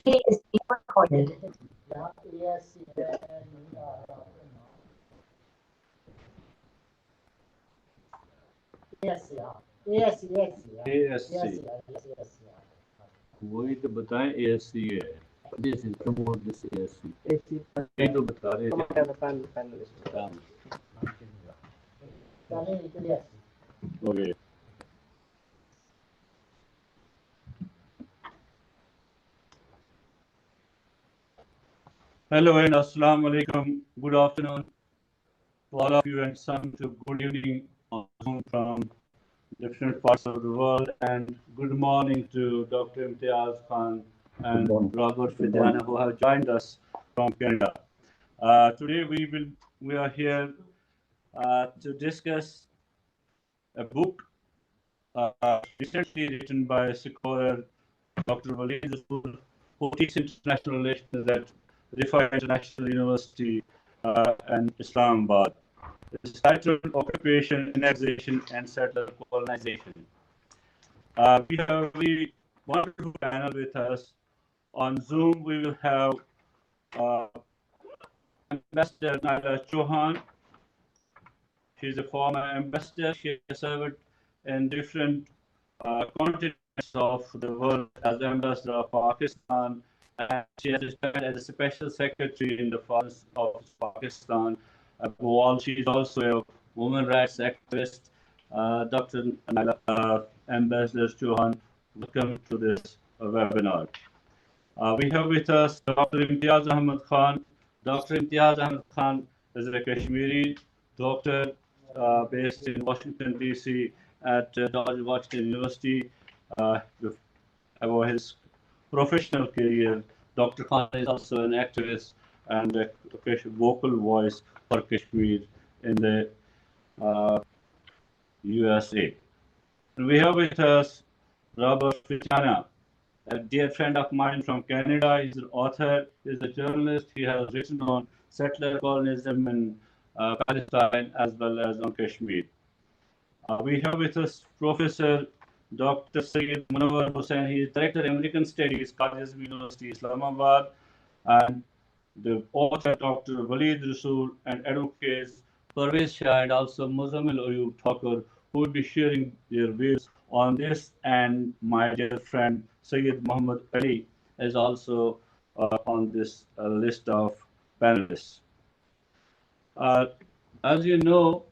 is being recorded. Yes, yes, yes, yes, ASC वही तो बताएं ASC है this is promote this ASC यही तो बता रहे थे okay hello and assalamu alaikum good afternoon to all of you and some to good evening on Zoom from different parts of the world and good morning to Dr. Imtiyaz Khan and Robert Fantina who have joined us from Canada. Today we are here to discuss a book recently written by scholar Dr. Waleed who teaches international relations at Rifa International University in Islamabad. It's titled Occupation, Annexation and Settler-colonization. We have a very wonderful panel with us. On Zoom, we will have uh, Ambassador Naela Chohan. She's a former ambassador. She has served in different continents of the world as ambassador of Pakistan. And she has served as a special secretary in the foreign office of Pakistan. Above all, she is also a women rights activist. Dr. Naela, Ambassador Chohan, welcome to this webinar. We have with us Dr. Imtiyaz Ahmed Khan. Dr. Imtiyaz Ahmed Khan is a Kashmiri doctor based in Washington, D.C. at George Washington University. About his professional career, Dr. Khan is also an activist and a vocal voice for Kashmir in the USA. And we have with us Robert Fantina, a dear friend of mine from Canada. He's an author, he's a journalist. He has written on settler colonialism in Palestine as well as on Kashmir. We have with us Professor Dr. Syed Manwar Hussain. He is Director of American Studies, Colonialism University, Islamabad, and the author Dr. Waleed Rasool and advocates Parvez and also Muzammil Ayub Thakur, who will be sharing their views on this. And my dear friend Syed Muhammad Ali is also on this list of panelists. As you know,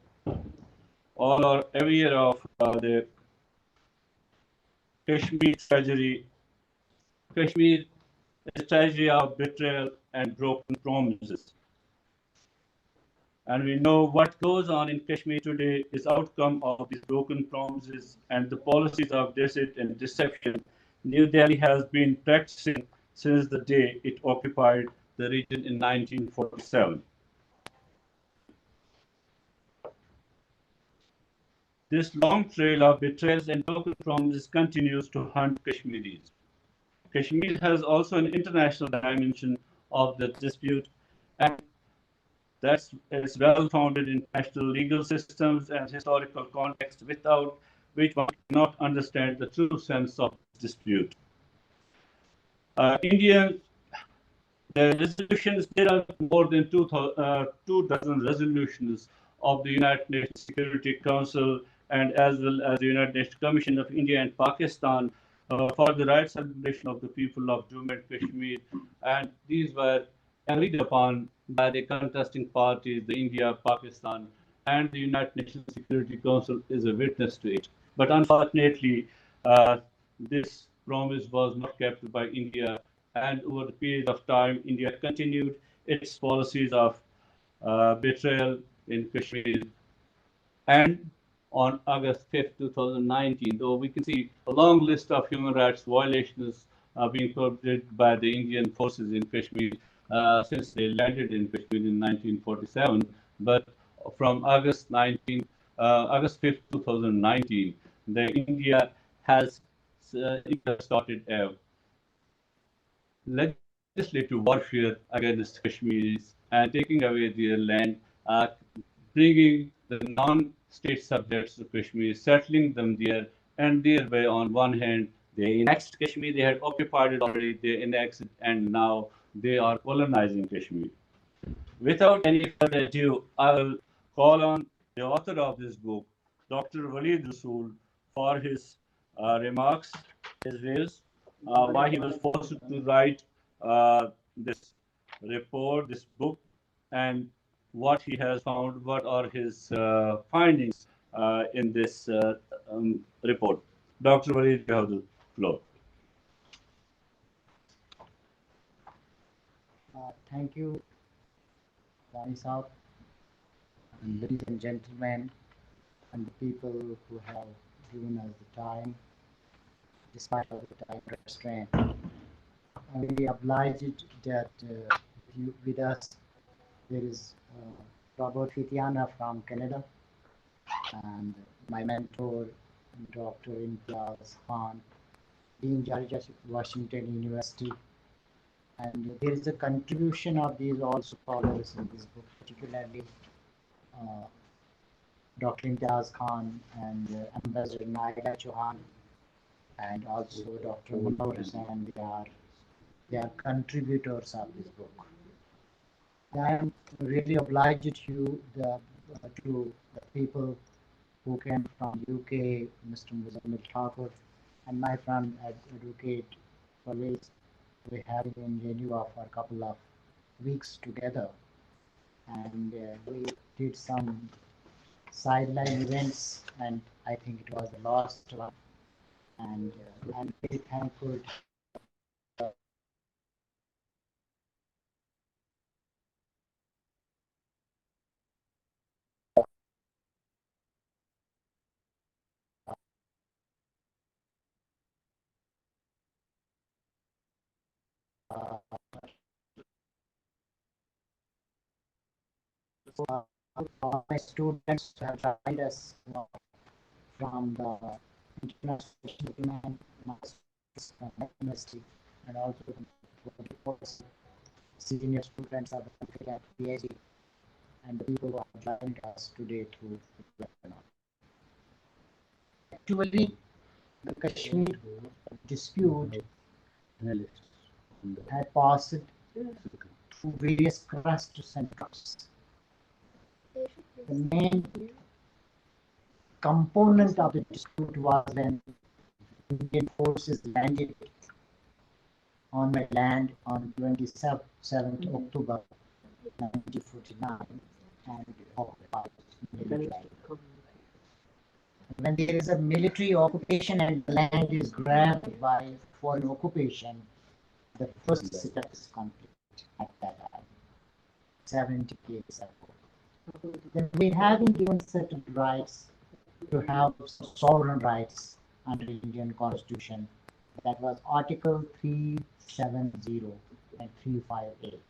all are aware of the Kashmir tragedy. Kashmir is a tragedy of betrayal and broken promises. And we know what goes on in Kashmir today is outcome of these broken promises and the policies of deceit and deception New Delhi has been practicing since the day it occupied the region in 1947. This long trail of betrayals and broken promises continues to haunt Kashmiris. Kashmir has also an international dimension of the dispute, and that's is well founded in national legal systems and historical context, without which one cannot understand the true sense of this dispute. India, the resolutions, there are more than 2 dozen resolutions of the United Nations Security Council and as well as the United Nations Commission of India and Pakistan for the rights and liberation of the people of Jammu and Kashmir. And these were agreed upon by the contesting parties, the India, Pakistan, and the United Nations Security Council is a witness to it. But unfortunately, this promise was not kept by India, and over the period of time, India continued its policies of betrayal in Kashmir. And on August 5th, 2019, though we can see a long list of human rights violations being perpetrated by the Indian forces in Kashmir since they landed in Kashmir in 1947, but from August 5th, 2019, the India has started a legislative warfare against Kashmiris and taking away their land, bringing the non-state subjects to Kashmir, settling them there, and thereby, on one hand, They annexed Kashmir, they had occupied it already, they annexed it, and now they are colonizing Kashmir. Without any further ado, I will call on the author of this book, Dr. Waleed Rasool, for his remarks, his views, why he was forced to write this report, this book, and what he has found, what are his findings in this report. Dr. Waleed, you have the floor. Thank you, Wani Saab, and ladies and gentlemen, and the people who have given us the time, despite of the time restraint. I'm really obliged that you, with us there is Robert Fitiana from Canada and my mentor, Dr. Imtiyaz Khan, Dean George Washington University. And there is a contribution of these all scholars in this book, particularly Dr. Imtiyaz Khan and Ambassador Naela Chohan, and also Dr. Manwar Hussain. They are contributors of this book. I am really obliged to the people who came from UK, Mr. Muzammil Thakur, and my friend Advocate Parvez. We have been in Geneva for a couple of weeks together, and we did some sideline events, and I think it was the last one. And I'm very thankful all my students who have joined us from the international university, and also the senior students of the PhD, and the people who have joined us today through the webinar. Actually, the Kashmir dispute had passed through various crusts and troughs. The main component of the dispute was when Indian forces landed on my land on 27th October 1949 and occupied military. When there is a military occupation and the land is grabbed by foreign occupation, the first step is complete at that time, 70 years ago. Then we have been given certain rights to have sovereign rights under the Indian Constitution. That was Article 370 and 35A.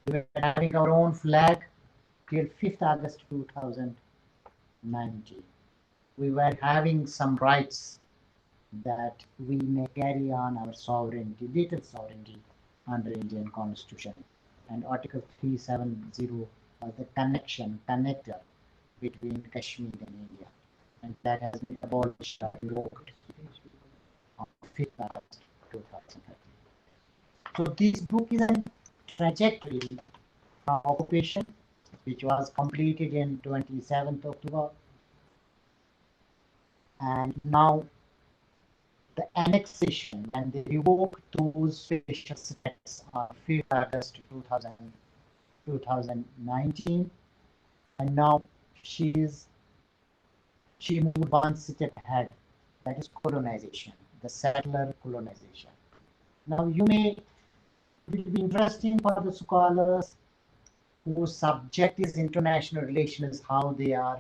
We were having our own flag till 5th August 2019. We were having some rights that we may carry on our sovereignty, little sovereignty under Indian Constitution. And Article 370 was the connector between Kashmir and India. And that has been abolished or revoked on 5th August 2013. So this book is a trajectory from occupation, which was completed in 27th October, and now the annexation, and they revoked those special status on 5th August 2019, and now she moved one step ahead, that is colonization, the settler colonization. Now it will be interesting for the scholars whose subject is international relations, how they are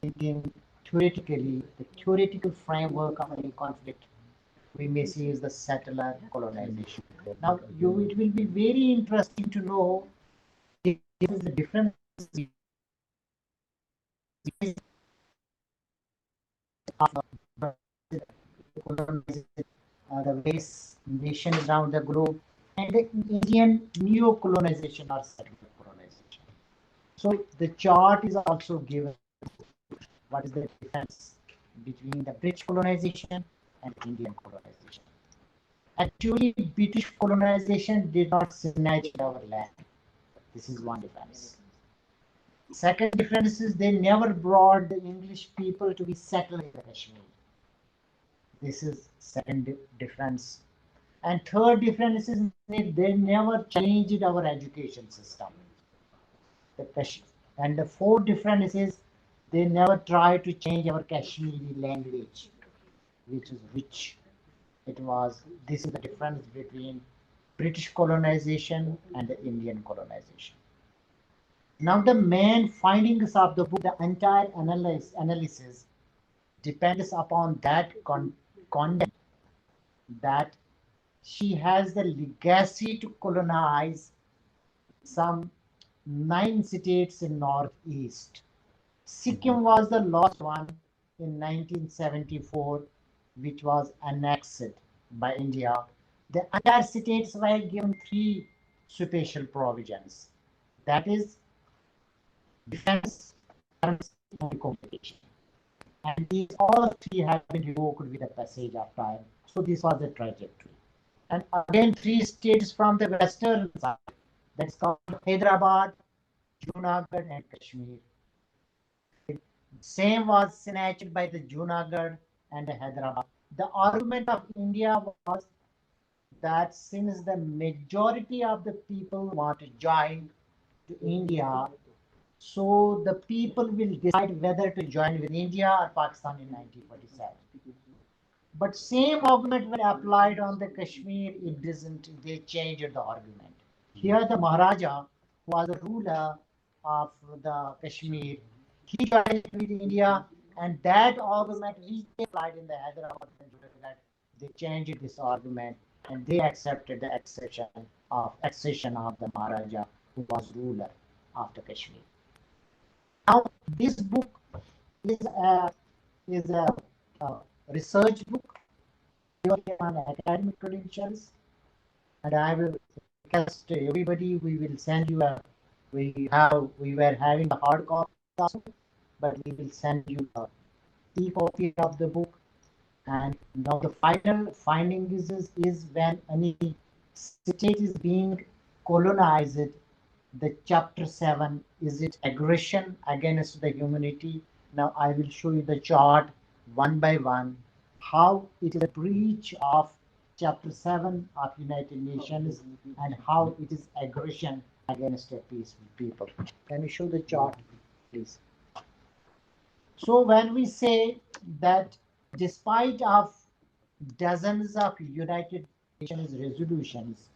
thinking theoretically, the theoretical framework of any conflict we may see is the settler colonization. Now, it will be very interesting to know if this is the difference of the various nations around the globe and the Indian neo-colonization or settler colonization. So the chart is also given what is the difference between the British colonization and Indian colonization. Actually, British colonization did not snatch our land. This is one difference. Second difference is they never brought the English people to be settled in the Kashmir. This is second difference. And third difference is they never changed our education system. And the fourth difference is they never tried to change our Kashmiri language, which is rich. It was, this is the difference between British colonization and the Indian colonization. Now, the main findings of the book, the entire analysis depends upon that content that she has the legacy to colonize some 9 states in northeast. Sikkim was the last one in 1974, which was annexed by India. The entire states were given three special provisions. That is defense, currency, and communication. And these all three have been revoked with the passage of time. So this was the trajectory. And again, three states from the western side, that's called Hyderabad, Junagadh, and Kashmir. Same was snatched by the Junagadh and the Hyderabad. The argument of India was that since the majority of the people want to join to India, so the people will decide whether to join with India or Pakistan in 1947. But same argument when applied on the Kashmir, it doesn't, they changed the argument. Here the Maharaja, who was the ruler of the Kashmir, he joined with India, and that argument he applied in the Hyderabad that they changed this argument and they accepted the accession of the Maharaja who was ruler of the Kashmir. Now this book is a research book on academic credentials, and I will request everybody. We will send you a. We were having a hard copy also, but we will send you a e-copy of the book. And now the final finding is when any state is being colonized, the chapter 7 is it aggression against the humanity. Now I will show you the chart one by one how it is a breach of chapter 7 of United Nations and how it is aggression against a peaceful people. Can you show the chart, please? So when we say that despite of dozens of United Nations resolutions,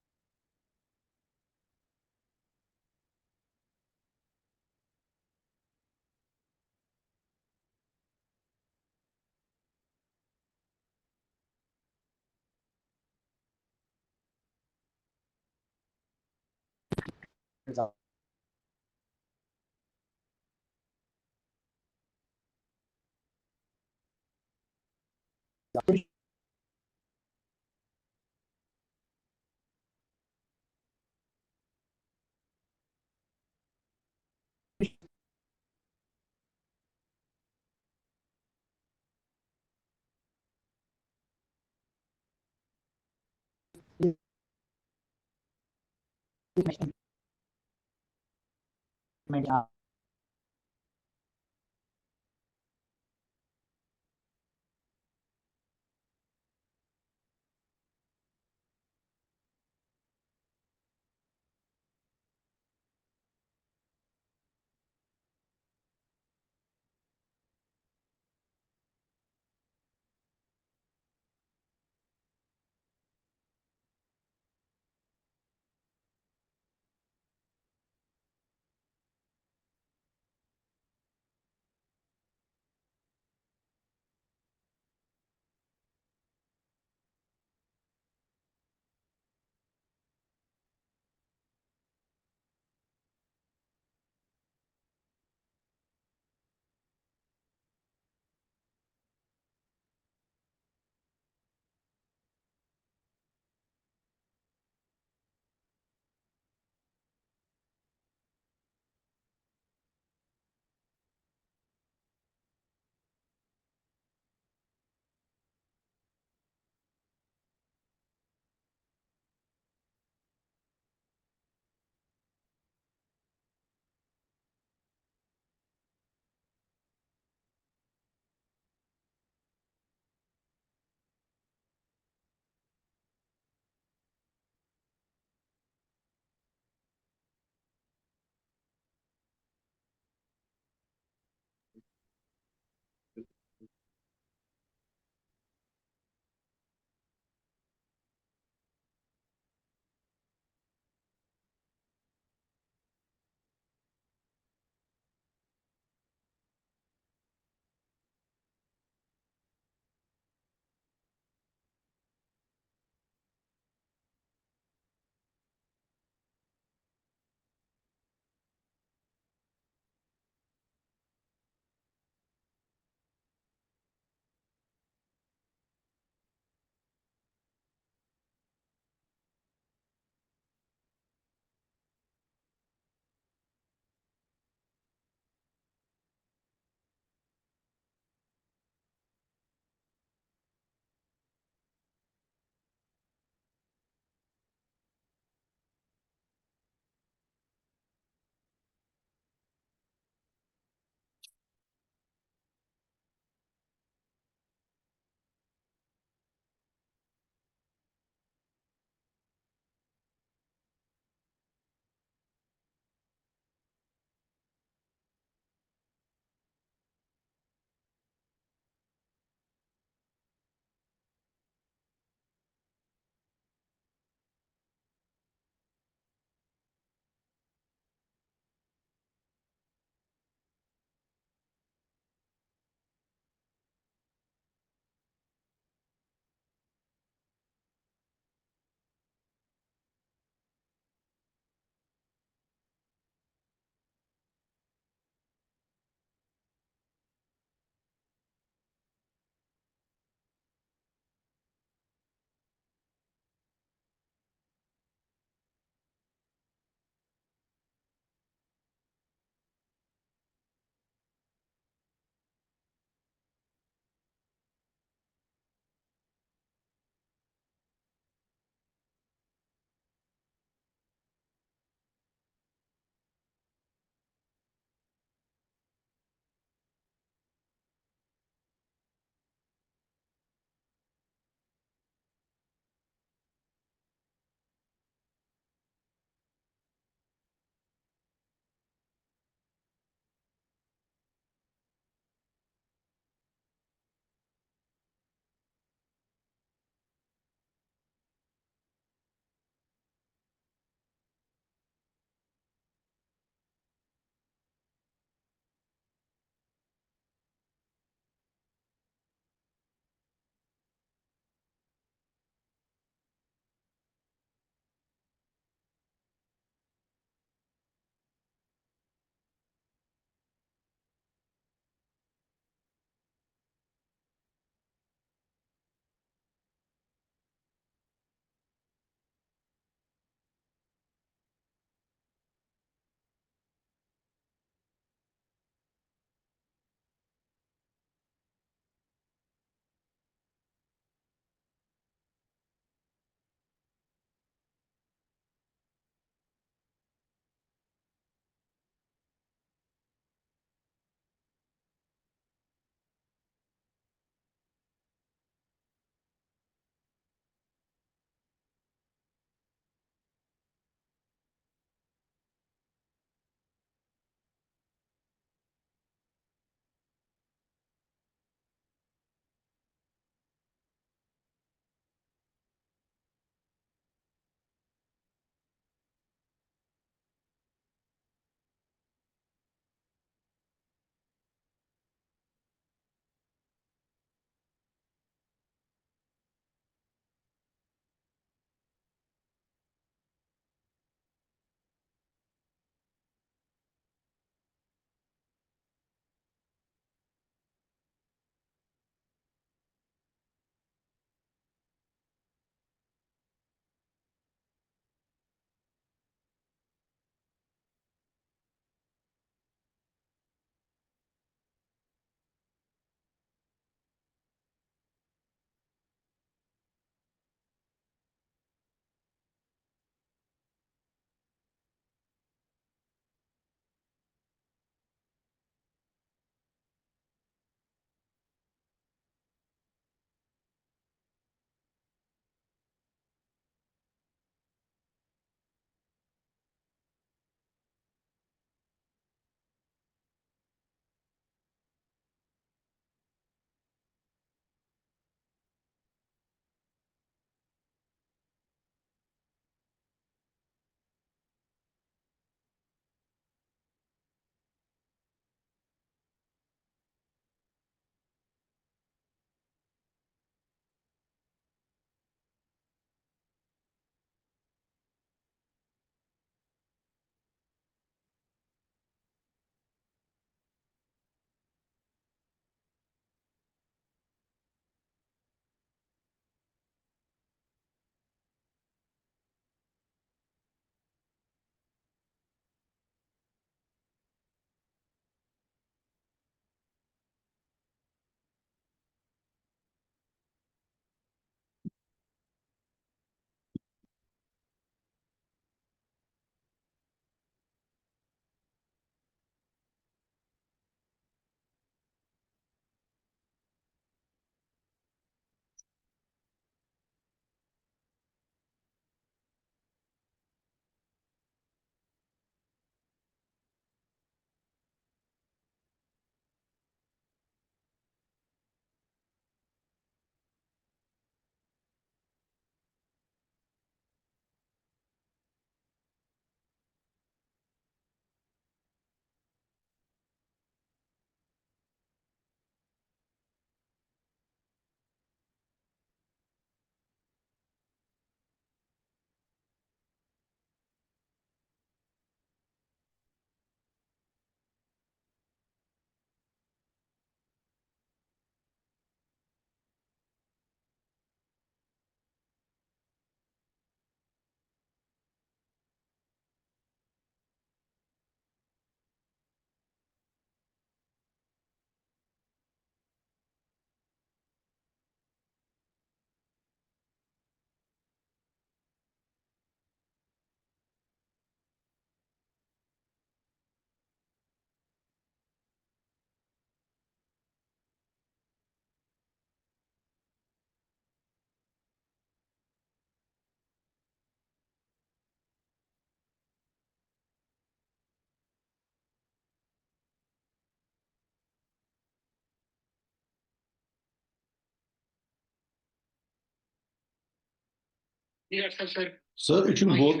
Sir, it should both.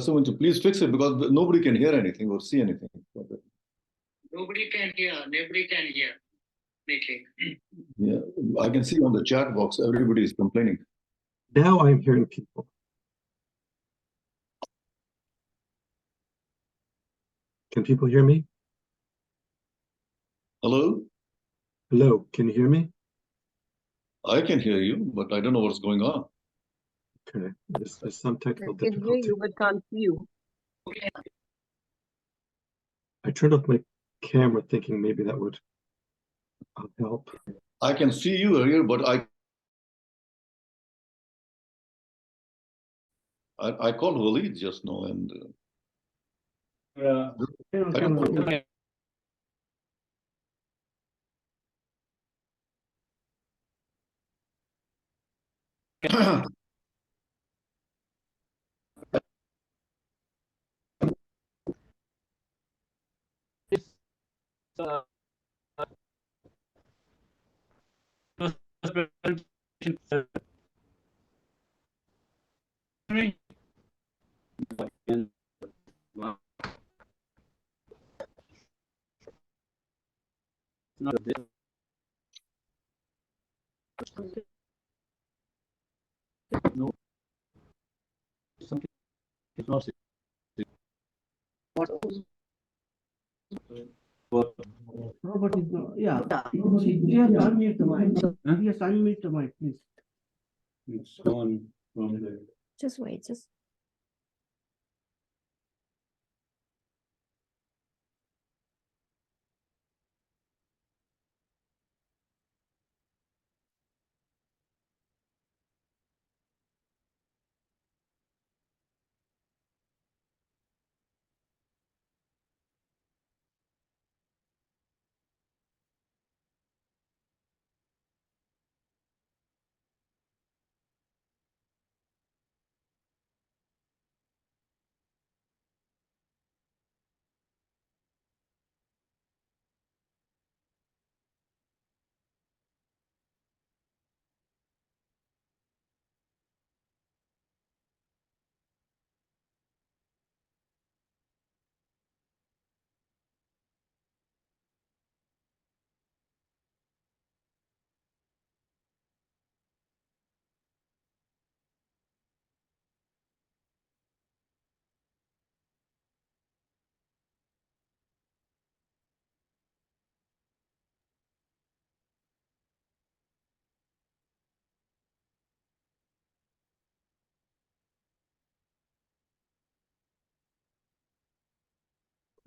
So please fix it because nobody can hear anything or see anything. Nobody can hear. Yeah, I can see on the chat box, everybody is complaining. Now I'm hearing people. Can people hear me? Hello? Hello, can you hear me? I can hear you, but I don't know what's going on. Okay, there's some technical I can hear difficulty. you, but can't see you. I turned off my camera thinking maybe that would help. I can see you here, but I called Waleed just now and I don't know. No. Something is not. Robert is not, yeah. You have to unmute the mic. Huh? Yes, unmute the mic, please. It's gone from there. Just wait, just.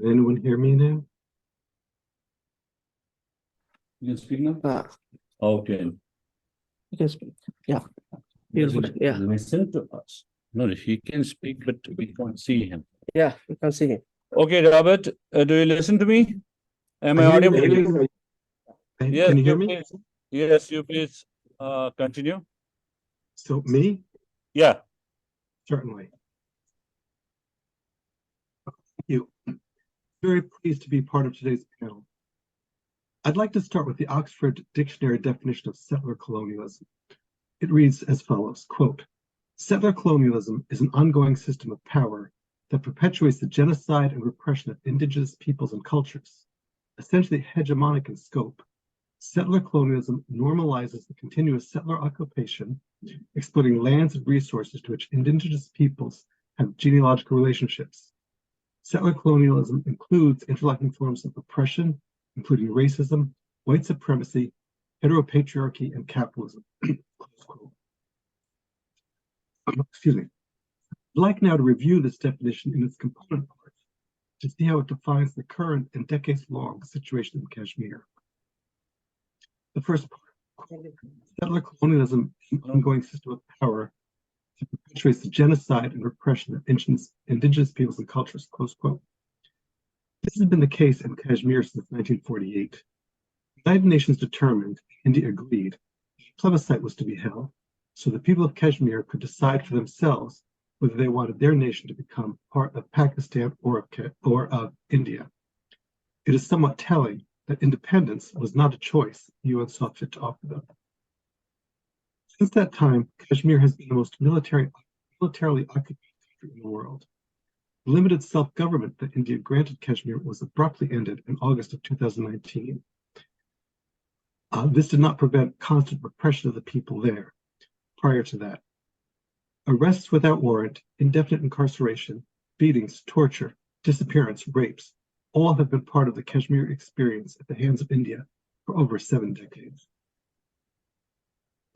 Can anyone hear me now? You can speak now? Okay. You can speak. Yeah. Beautiful. Yeah. Listen to us. No, he can speak, but we can't see him. Yeah, you can see him. Okay, Robert, do you listen to me? Am I I hear you, audible? I hear you. Yes, Can you hear you me? please. Yes, you please continue. So me? Yeah. Certainly. Thank you. Very pleased to be part of today's panel. I'd like to start with the Oxford Dictionary definition of settler colonialism. It reads as follows, quote, settler colonialism is an ongoing system of power that perpetuates the genocide and repression of indigenous peoples and cultures. Essentially hegemonic in scope, settler colonialism normalizes the continuous settler occupation, exploiting lands and resources to which indigenous peoples have genealogical relationships. Settler colonialism includes interlocking forms of oppression, including racism, white supremacy, heteropatriarchy, and capitalism. Excuse me. I'd like now to review this definition in its component parts to see how it defines the current and decades-long situation in Kashmir. The first part, settler colonialism is an ongoing system of power that perpetuates the genocide and repression of indigenous peoples and cultures, close quote. This has been the case in Kashmir since 1948. The United Nations determined, India agreed, that a plebiscite was to be held so the people of Kashmir could decide for themselves whether they wanted their nation to become part of Pakistan or of India. It is somewhat telling that independence was not a choice the UN saw fit to offer them. Since that time, Kashmir has been the most militarily occupied country in the world. The limited self-government that India granted Kashmir was abruptly ended in August of 2019. This did not prevent constant repression of the people there prior to that. Arrests without warrant, indefinite incarceration, beatings, torture, disappearance, rapes, all have been part of the Kashmir experience at the hands of India for over 7 decades.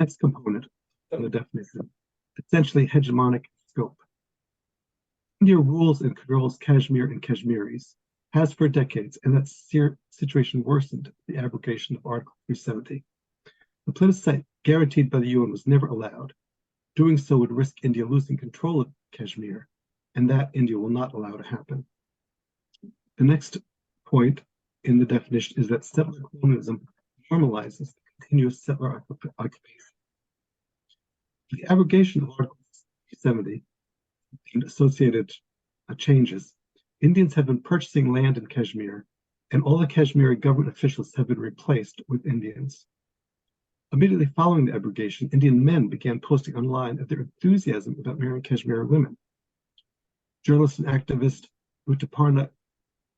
Next component of the definition, essentially hegemonic scope. India rules and controls Kashmir and Kashmiris, has for decades, and that situation worsened the abrogation of Article 370. The plebiscite guaranteed by the UN was never allowed. Doing so would risk India losing control of Kashmir, and that India will not allow to happen. The next point in the definition is that settler colonialism normalizes the continuous settler occupation. The abrogation of Article 370 and associated changes, Indians have been purchasing land in Kashmir, and all the Kashmiri government officials have been replaced with Indians. Immediately following the abrogation, Indian men began posting online of their enthusiasm about marrying Kashmiri women. Journalist and activist Uttaparna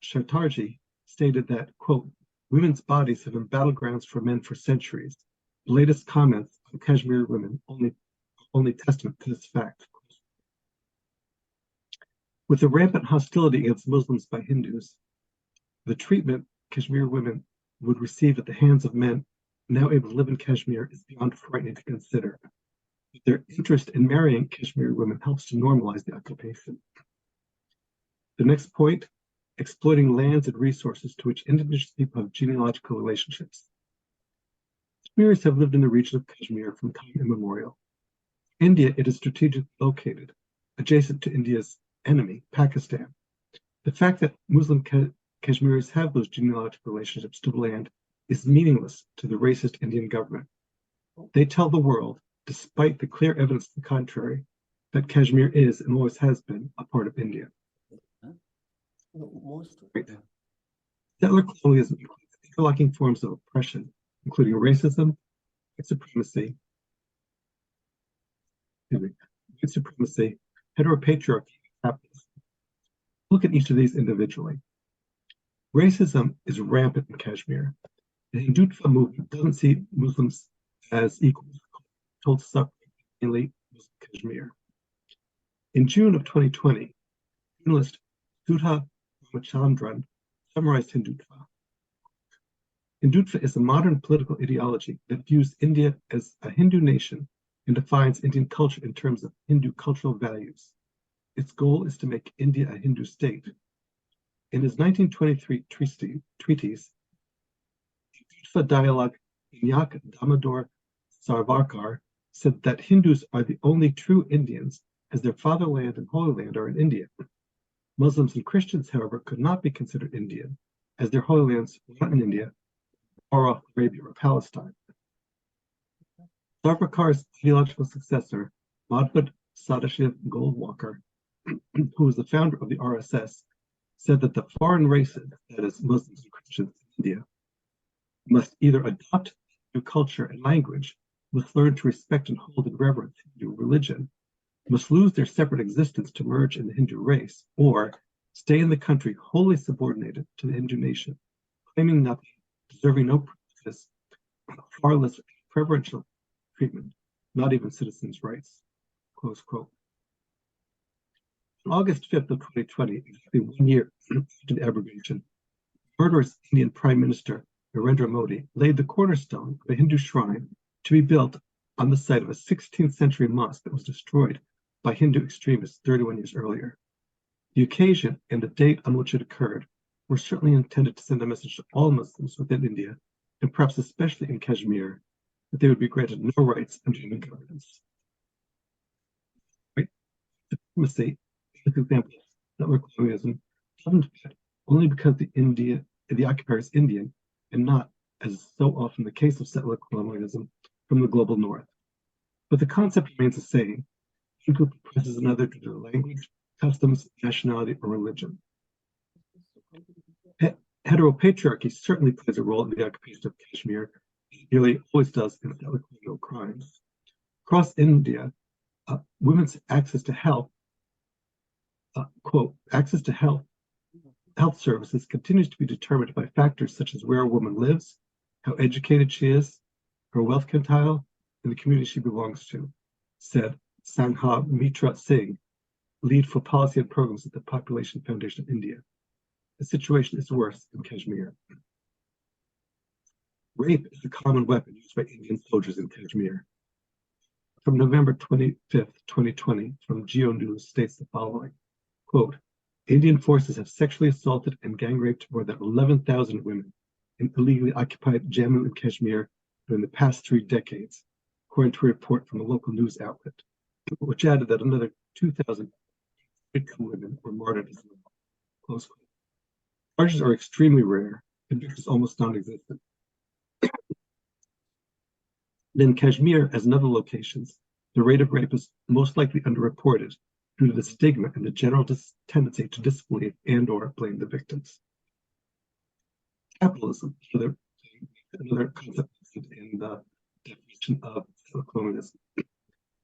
Chatterjee stated that, quote, women's bodies have been battlegrounds for men for centuries. The latest comments on Kashmiri women only testament to this fact. With the rampant hostility against Muslims by Hindus, the treatment Kashmiri women would receive at the hands of men now able to live in Kashmir is beyond frightening to consider. Their interest in marrying Kashmiri women helps to normalize the occupation. The next point, exploiting lands and resources to which indigenous people have genealogical relationships. Kashmiris have lived in the region of Kashmir from time immemorial. India, it is strategically located, adjacent to India's enemy, Pakistan. The fact that Muslim Kashmiris have those genealogical relationships to the land is meaningless to the racist Indian government. They tell the world, despite the clear evidence to the contrary, that Kashmir is and always has been a part of India. Settler colonialism includes interlocking forms of oppression, including racism, white supremacy, heteropatriarchy, and capitalism. Look at each of these individually. Racism is rampant in Kashmir. The Hindutva movement doesn't see Muslims as equals, told to suffer mainly Muslim Kashmir. In June of 2020, journalist Sudha Ramachandran summarized Hindutva. Hindutva is a modern political ideology that views India as a Hindu nation and defines Indian culture in terms of Hindu cultural values. Its goal is to make India a Hindu state. In his 1923 treatise, Hindutva dialogue Vinyak Damodar Sarvarkar said that Hindus are the only true Indians, as their fatherland and holy land are in India. Muslims and Christians, however, could not be considered Indian, as their holy lands were not in India, or off Arabia or Palestine. Sarvarkar's ideological successor, Madhva Sadashiv Goldwalker, who was the founder of the RSS, said that the foreign races, that is, Muslims and Christians in India, must either adopt Hindu culture and language, must learn to respect and hold in reverence Hindu religion, must lose their separate existence to merge in the Hindu race, or stay in the country wholly subordinated to the Hindu nation, claiming nothing, deserving no privileges, far less preferential treatment, not even citizens' rights. Close quote. On August 5th of 2020, exactly 1 year after the abrogation, murderous Indian Prime Minister Narendra Modi laid the cornerstone of a Hindu shrine to be built on the site of a 16th century mosque that was destroyed by Hindu extremists 31 years earlier. The occasion and the date on which it occurred were certainly intended to send a message to all Muslims within India, and perhaps especially in Kashmir, that they would be granted no rights under human governance. Right? Supremacy, this example of settler colonialism, doesn't fit only because the occupier is Indian, and not, as is so often the case of settler colonialism, from the global north. But the concept remains the same. One group oppresses another due to language, customs, nationality, or religion. Heteropatriarchy certainly plays a role in the occupation of Kashmir. It nearly always does in settler colonial crimes. Across India, women's access to health, quote, access to health services continues to be determined by factors such as where a woman lives, how educated she is, her wealth quintile, and the community she belongs to, said Sangha Mitra Singh, lead for policy and programs at the Population Foundation of India. The situation is worse in Kashmir. Rape is a common weapon used by Indian soldiers in Kashmir. From November 25th, 2020, from Geo News states the following, quote, Indian forces have sexually assaulted and gang raped more than 11,000 women in illegally occupied Jammu and Kashmir during the past 3 decades, according to a report from a local news outlet, which added that another 2,000 women were martyred as well. Close quote. Charges are extremely rare, convictions almost non-existent. In Kashmir, as in other locations, the rate of rape is most likely underreported due to the stigma and the general tendency to disbelieve and/or blame the victims. Capitalism, another concept in the definition of colonialism.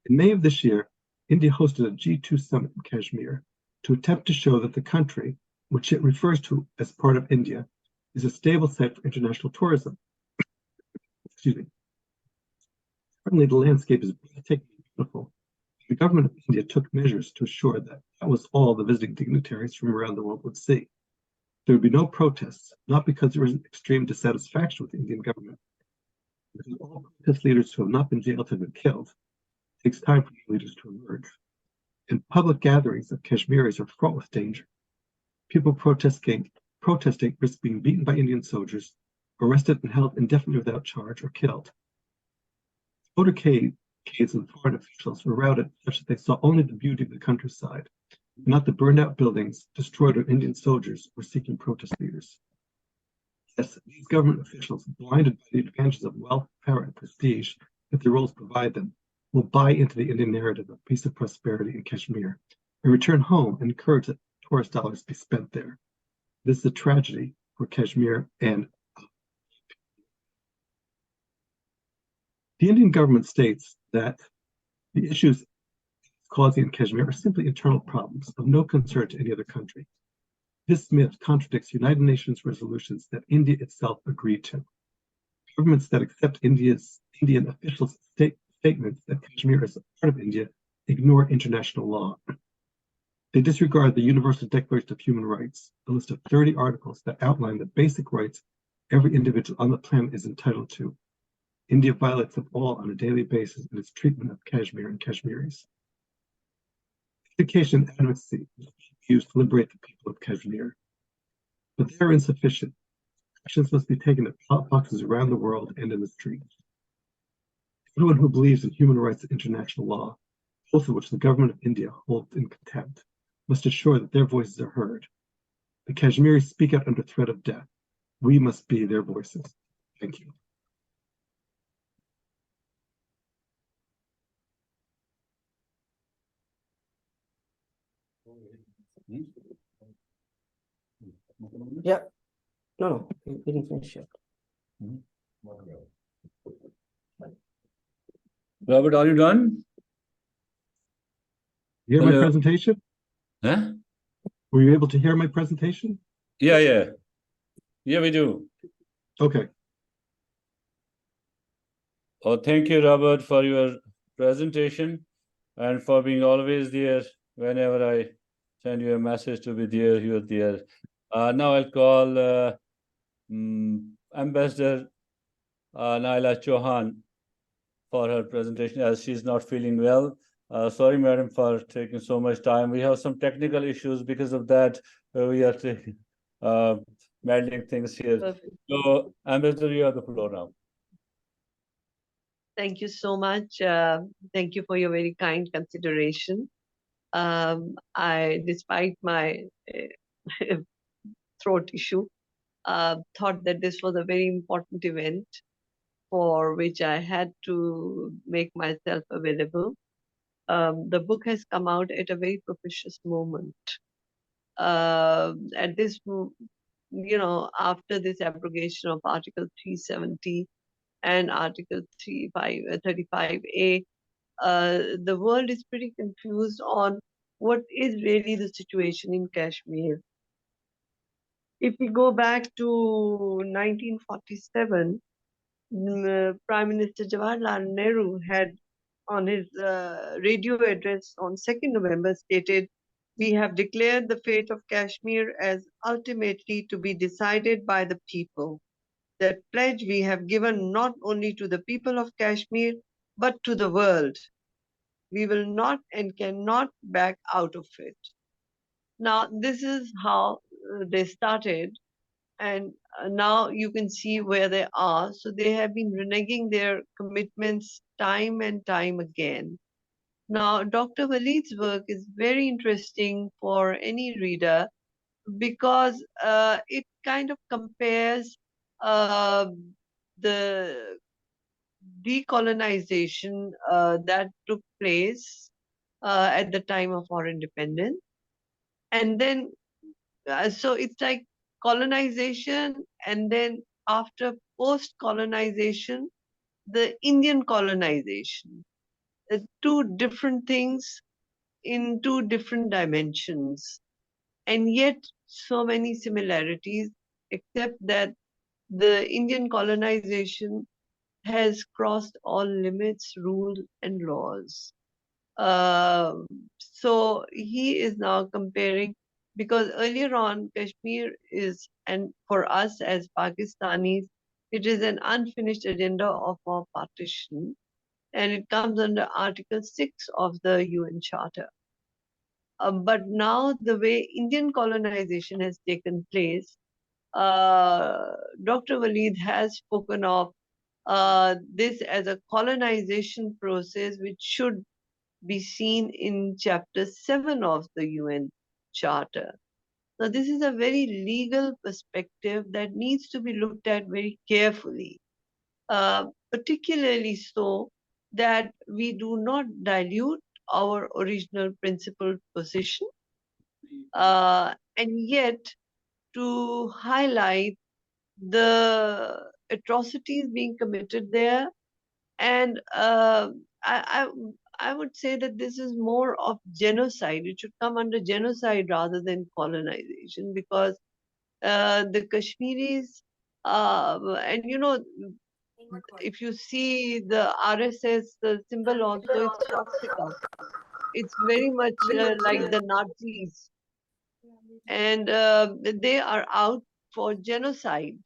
In May of this year, India hosted a G2 summit in Kashmir to attempt to show that the country, which it refers to as part of India, is a stable site for international tourism. Excuse me. Certainly, the landscape is breathtakingly beautiful. The government of India took measures to assure that that was all the visiting dignitaries from around the world would see. There would be no protests, not because there was an extreme dissatisfaction with the Indian government, because all protest leaders who have not been jailed have been killed. It takes time for new leaders to emerge. And public gatherings of Kashmiris are fraught with danger. People protesting risk being beaten by Indian soldiers, arrested and held indefinitely without charge, or killed. Motorcades and foreign officials were routed such that they saw only the beauty of the countryside, not the burned out buildings destroyed when Indian soldiers were seeking protest leaders. Yes, these government officials, blinded by the advantages of wealth, power, and prestige that their roles provide them, will buy into the Indian narrative of peace and prosperity in Kashmir and return home and encourage that tourist dollars be spent there. This is a tragedy for Kashmir and the Indian government states that the issues causing in Kashmir are simply internal problems of no concern to any other country. This myth contradicts United Nations resolutions that India itself agreed to. Governments that accept Indian officials' statements that Kashmir is a part of India ignore international law. They disregard the Universal Declaration of Human Rights, a list of 30 articles that outline the basic rights every individual on the planet is entitled to. India violates them all on a daily basis in its treatment of Kashmir and Kashmiris. Education and advocacy must be used to liberate the people of Kashmir, but they are insufficient. Actions must be taken at ballot boxes around the world and in the streets. Everyone who believes in human rights and international law, both of which the government of India holds in contempt, must assure that their voices are heard. The Kashmiris speak out under threat of death. We must be their voices. Thank you. Yeah. No, we didn't finish yet. Robert, are you done? You hear my Hello. presentation? Huh? Were you able to hear my presentation? Yeah, we do. Okay. Oh, thank you, Robert, for your presentation and for being always there whenever I send you a message to be there, you're there. Now I'll call Ambassador Naela Chohan for her presentation as she's not feeling well. Sorry, madam, for taking so much time. We have some technical issues. Because of that, we are meddling things here. Perfect. So, Ambassador, you have the floor now. Thank you so much. Thank you for your very kind consideration. Despite my throat issue, thought that this was a very important event for which I had to make myself available. The book has come out at a very propitious moment. At this, after this abrogation of Article 370 and Article 35A, the world is pretty confused on what is really the situation in Kashmir. If we go back to 1947, Prime Minister Jawaharlal Nehru had on his radio address on 2nd November stated, "We have declared the fate of Kashmir as ultimately to be decided by the people. That pledge we have given not only to the people of Kashmir, but to the world. We will not and cannot back out of it." Now, this is how they started, and now you can see where they are. So they have been reneging their commitments time and time again. Now, Dr. Waleed's work is very interesting for any reader because it kind of compares uh, the decolonization that took place at the time of our independence. And then, so it's like colonization, and then after post-colonization, the Indian colonization. Two different things in two different dimensions, and yet so many similarities, except that the Indian colonization has crossed all limits, rules, and laws. So he is now comparing, because earlier on, Kashmir is, and for us as Pakistanis, it is an unfinished agenda of our partition, and it comes under Article 6 of the UN Charter. But now the way Indian colonization has taken place, Dr. Waleed has spoken of this as a colonization process which should be seen in Chapter 7 of the UN Charter. Now, this is a very legal perspective that needs to be looked at very carefully, particularly so that we do not dilute our original principled position, and yet to highlight the atrocities being committed there. And I, I would say that this is more of genocide. It should come under genocide rather than colonization, because the Kashmiris, and you know, if you see the RSS symbol also, it's swastika. It's very much like the Nazis, and they are out for genocide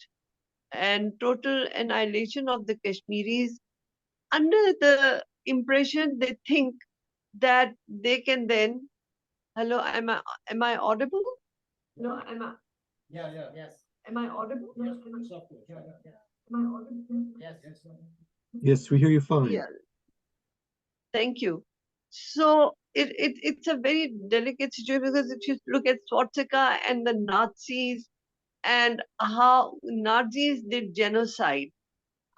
and total annihilation of the Kashmiris, under the impression they think that they can then, hello, am I audible? No, am I audible? Am I audible? Yes, we hear you fine. Yeah, thank you. So it's a very delicate situation, because if you look at swastika and the Nazis and how Nazis did genocide,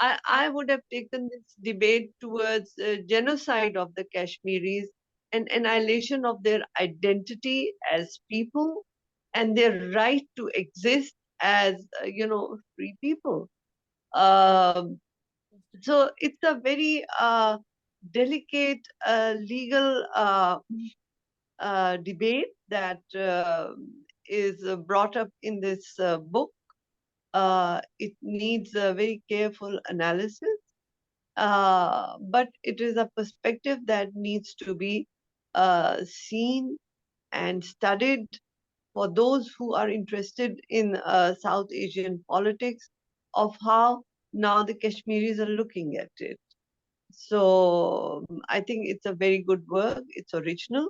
I would have taken this debate towards genocide of the Kashmiris and annihilation of their identity as people and their right to exist as, free people. Um, so it's a very delicate legal debate that is brought up in this book. It needs a very careful analysis, but it is a perspective that needs to be seen and studied for those who are interested in South Asian politics, of how now the Kashmiris are looking at it. So I think it's a very good work. It's original.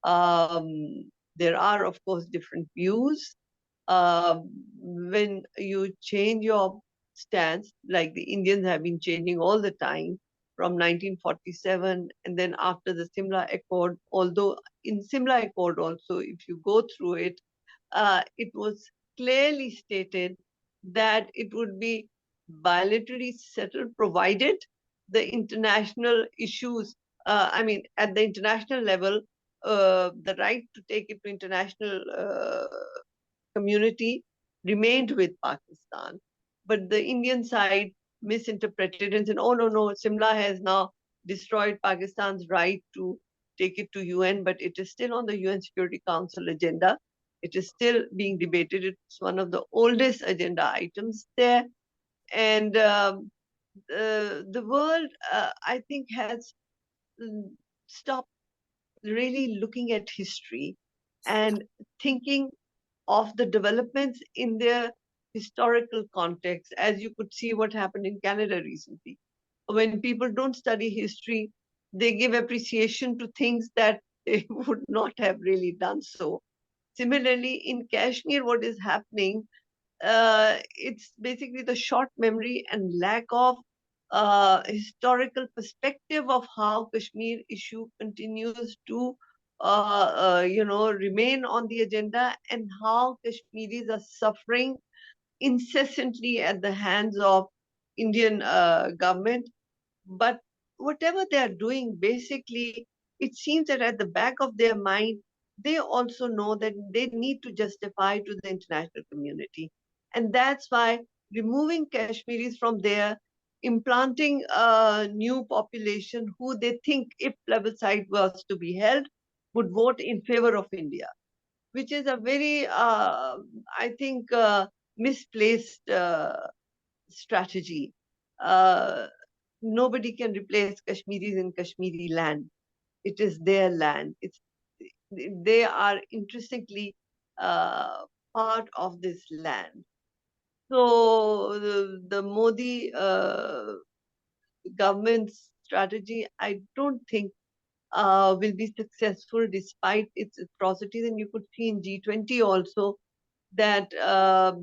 There are, of course, different views. When you change your stance, like the Indians have been changing all the time from 1947, and then after the Simla Accord, although in Simla Accord also, if you go through it, it was clearly stated that it would be bilaterally settled, provided the international issues, at the international level, the right to take it to international community remained with Pakistan. But the Indian side misinterpreted and said, oh, no, Simla has now destroyed Pakistan's right to take it to UN, but it is still on the UN Security Council agenda. It is still being debated. It's one of the oldest agenda items there. And the world, I think, has stopped really looking at history and thinking of the developments in their historical context, as you could see what happened in Canada recently. When people don't study history, they give appreciation to things that they would not have really done so. Similarly, in Kashmir, what is happening, it's basically the short memory and lack of historical perspective of how Kashmir issue continues to remain on the agenda, and how Kashmiris are suffering incessantly at the hands of Indian government. But whatever they are doing, basically, it seems that at the back of their mind, they also know that they need to justify to the international community. And that's why removing Kashmiris from there, implanting a new population who they think, if plebiscite was to be held, would vote in favor of India, which is a very, I think, misplaced strategy. Nobody can replace Kashmiris in Kashmiri land. It is their land. They are intrinsically part of this land. So the Modi government's strategy, I don't think will be successful despite its atrocities. And you could see in G20 also that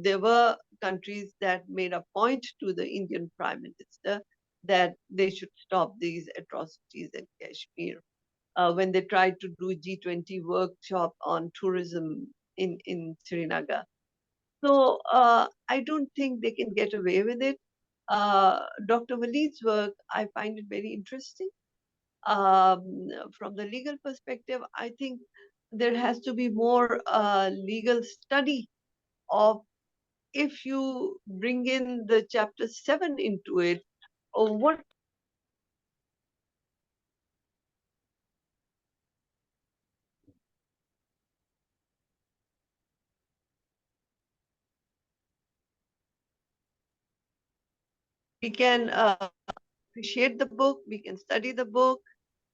there were countries that made a point to the Indian Prime Minister that they should stop these atrocities in Kashmir. When they tried to do G20 workshop on tourism in Srinagar. So I don't think they can get away with it. Dr. Waleed's work, I find it very interesting. From the legal perspective, I think there has to be more legal study of, if you bring in the chapter 7 into it, or what we can appreciate the book, we can study the book,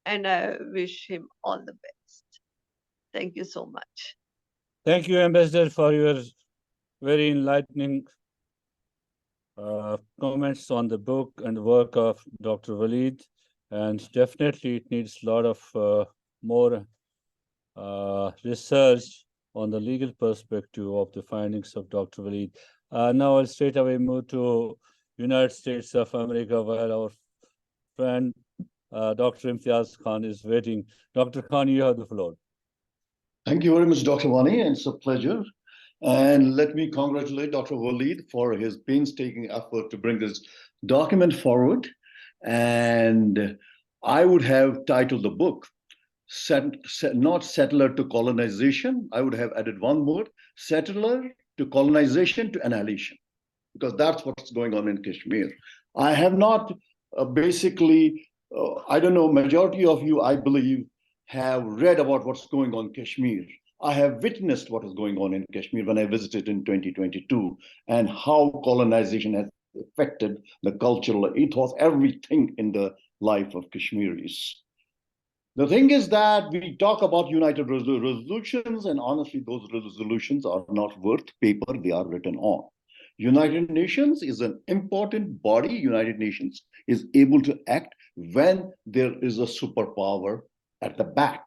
and I wish him all the best. Thank you so much. Thank you, Ambassador, for your very enlightening comments on the book and the work of Dr. Waleed. And definitely it needs a lot of more research on the legal perspective of the findings of Dr. Waleed. Now I'll straight away move to United States of America, while our friend Dr. Imtiyaz Khan is waiting. Dr. Khan, you have the floor. Thank you very much, Dr. Wani, and it's a pleasure. And let me congratulate Dr. Waleed for his painstaking effort to bring this document forward. And I would have titled the book, not settler to colonization. I would have added one word, settler to colonization to annihilation, because that's what's going on in Kashmir. I have not I don't know, majority of you, I believe, have read about what's going on in Kashmir. I have witnessed what is going on in Kashmir when I visited in 2022, and how colonization has affected the cultural ethos, everything in the life of Kashmiris. The thing is that we talk about United resolutions, and honestly, those resolutions are not worth paper they are written on. United Nations is an important body. United Nations is able to act when there is a superpower at the back,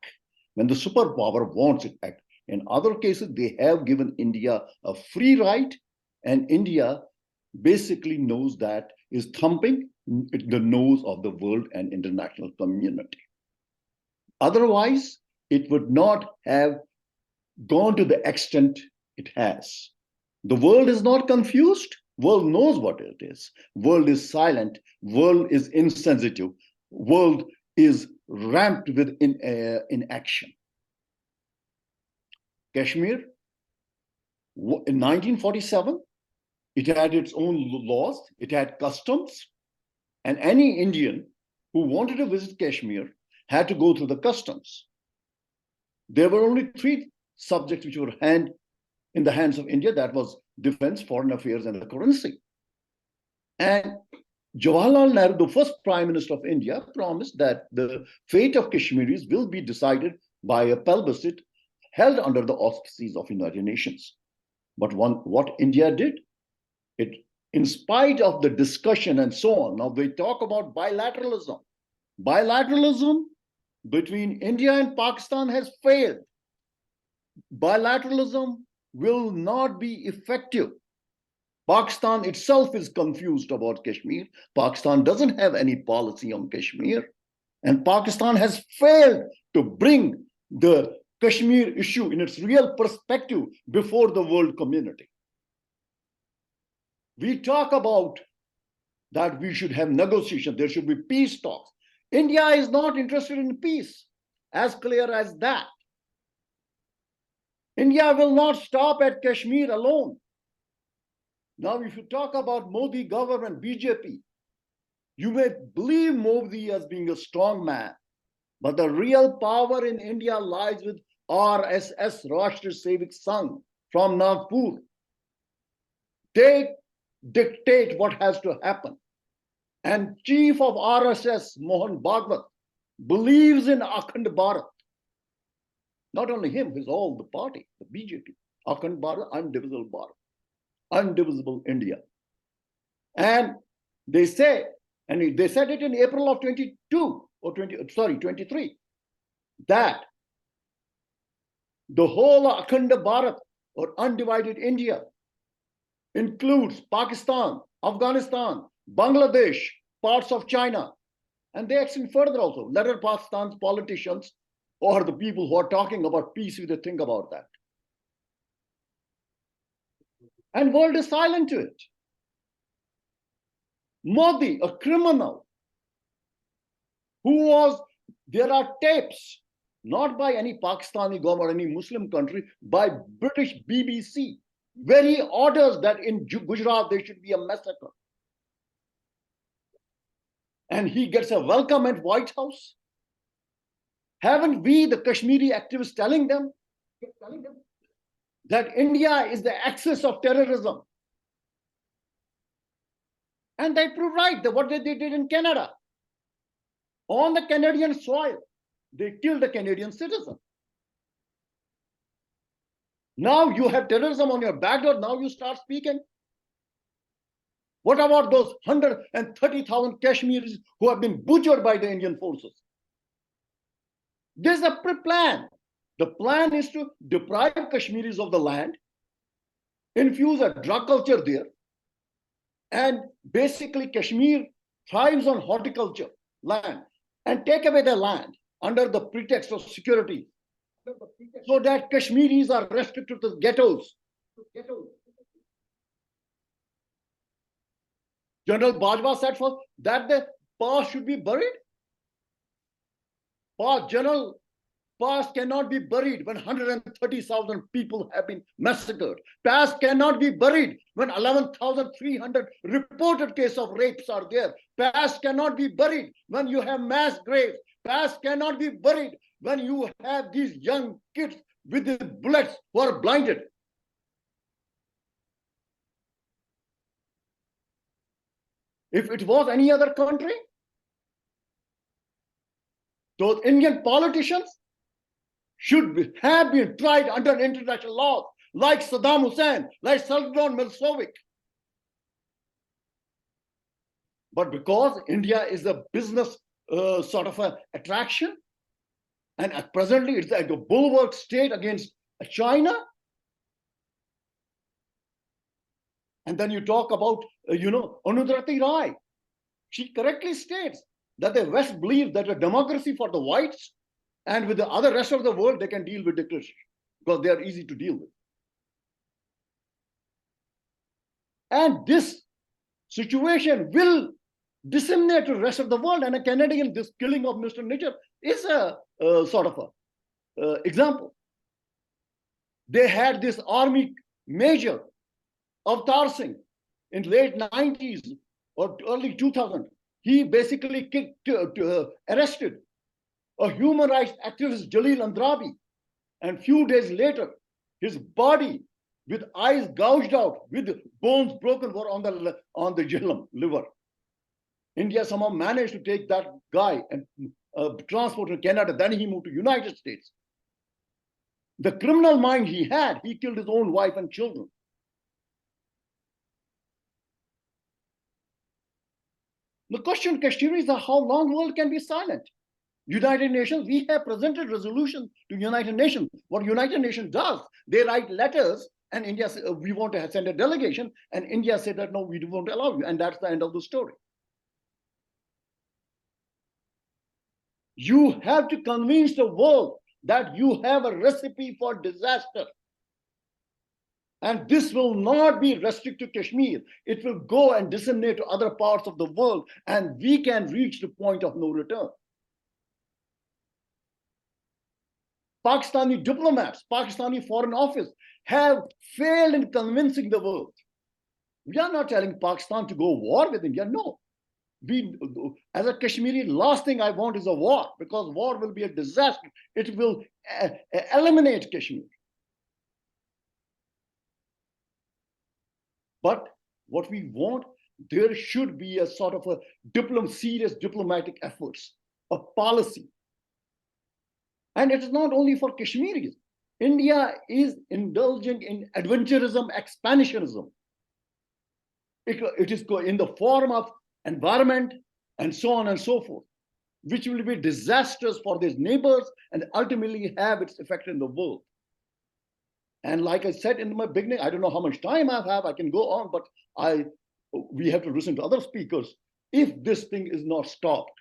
when the superpower wants it act. In other cases, they have given India a free right, and India basically knows that is thumping the nose of the world and international community. Otherwise, it would not have gone to the extent it has. The world is not confused. World knows what it is. World is silent. World is insensitive. World is ramped with inaction. Kashmir, in 1947, it had its own laws. It had customs. And any Indian who wanted to visit Kashmir had to go through the customs. There were only three subjects which were in the hands of India. That was defense, foreign affairs, and the currency. And Jawaharlal Nehru, the first Prime Minister of India, promised that the fate of Kashmiris will be decided by a plebiscite held under the auspices of United Nations. But what India did, in spite of the discussion and so on, now they talk about bilateralism. Bilateralism between India and Pakistan has failed. Bilateralism will not be effective. Pakistan itself is confused about Kashmir. Pakistan doesn't have any policy on Kashmir. And Pakistan has failed to bring the Kashmir issue in its real perspective before the world community. We talk about that we should have negotiation, there should be peace talks. India is not interested in peace, as clear as that. India will not stop at Kashmir alone. Now, if you talk about Modi government, BJP, you may believe Modi as being a strong man, but the real power in India lies with RSS, Rashtriya Sevak Sangh, from Nagpur. They dictate what has to happen. And chief of RSS, Mohan Bhagwat, believes in Akhand Bharat. Not only him, he's all the party, the BJP. Akhand Bharat, undivisible India. And they say, and they said it in April of 23, that the whole Akhand Bharat, or undivided India, includes Pakistan, Afghanistan, Bangladesh, parts of China. And they extend further also. Let Pakistan's politicians or the people who are talking about peace, if they think about that. And world is silent to it. Modi, a criminal, there are tapes, not by any Pakistani government or any Muslim country, by British BBC, where he orders that in Gujarat there should be a massacre. And he gets a welcome at White House. Haven't we, the Kashmiri activists, telling them that India is the axis of terrorism? And they prove right, that what they did in Canada. On the Canadian soil, they killed a Canadian citizen. Now you have terrorism on your back door, now you start speaking. What about those 130,000 Kashmiris who have been butchered by the Indian forces? There's a plan. The plan is to deprive Kashmiris of the land, infuse a drug culture there, and basically Kashmir thrives on horticulture land, and take away the land under the pretext of security, so that Kashmiris are restricted to the ghettos. General Bajwa said first that the past should be buried. Past cannot be buried when 130,000 people have been massacred. Past cannot be buried when 11,300 reported cases of rapes are there. Past cannot be buried when you have mass graves. Past cannot be buried when you have these young kids with the bullets who are blinded. If it was any other country, those Indian politicians should have been tried under international law, like Saddam Hussein, like Sultan Milosevic. But because India is a business sort of an attraction, and presently it's like a bulwark state against China. And then you talk about, Anudrati Rai. She correctly states that the West believes that a democracy for the whites, and with the other rest of the world, they can deal with dictatorship because they are easy to deal with. And this situation will disseminate to the rest of the world. And a Canadian, this killing of Mr. Niger is a sort of a example. They had this army major, Avtar Singh, in late 90s or early 2000s, He basically arrested a human rights activist, Jalil Andrabi, and few days later, his body with eyes gouged out, with bones broken, were on the Jhelum liver. India somehow managed to take that guy and transport to Canada. Then he moved to United States. The criminal mind he had, he killed his own wife and children. The question, Kashmiris, is how long world can be silent? United Nations, we have presented resolution to United Nations. What United Nations does, they write letters, and India says, we want to send a delegation, and India said that, no, we won't allow you, and that's the end of the story. You have to convince the world that you have a recipe for disaster. And this will not be restricted to Kashmir. It will go and disseminate to other parts of the world, and we can reach the point of no return. Pakistani diplomats, Pakistani Foreign Office have failed in convincing the world. We are not telling Pakistan to go war with India. No. As a Kashmiri, last thing I want is a war, because war will be a disaster. It will eliminate Kashmir. But what we want, there should be a sort of a serious diplomatic efforts, a policy. And it is not only for Kashmiris. India is indulging in adventurism, expansionism. It is in the form of environment and so on and so forth, which will be disastrous for these neighbors and ultimately have its effect in the world. And like I said in my beginning, I don't know how much time I have, I can go on, but we have to listen to other speakers. If this thing is not stopped,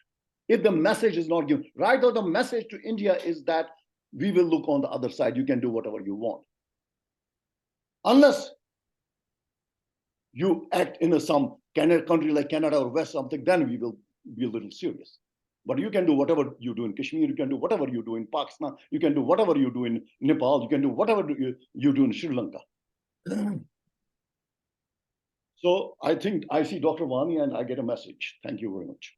if the message is not given, right now the message to India is that we will look on the other side, you can do whatever you want. Unless you act in some country like Canada or West something, then we will be a little serious. But you can do whatever you do in Kashmir, you can do whatever you do in Pakistan, you can do whatever you do in Nepal, you can do whatever you do in Sri Lanka. So I think I see Dr. Wani and I get a message. Thank you very much.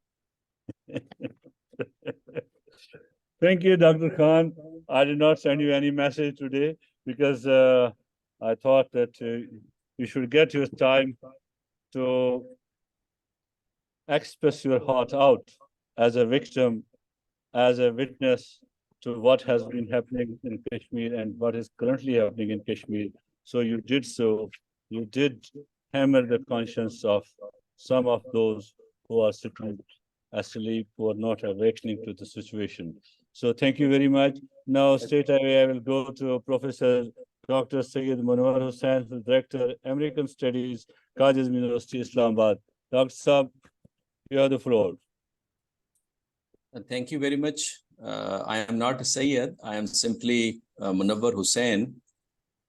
Thank you, Dr. Khan. I did not send you any message today because I thought that you should get your time to express your heart out as a victim, as a witness to what has been happening in Kashmir and what is currently happening in Kashmir. So you did so. You did hammer the conscience of some of those who are sitting asleep, who are not awakening to the situation. So thank you very much. Now, straight away, I will go to Professor Dr. Syed Manwar Hussain, who is Director, American Studies, Qasim University, Islamabad. Dr. Saab, you have the floor. Thank you very much. I am not a Syed. I am simply Manwar Hussain.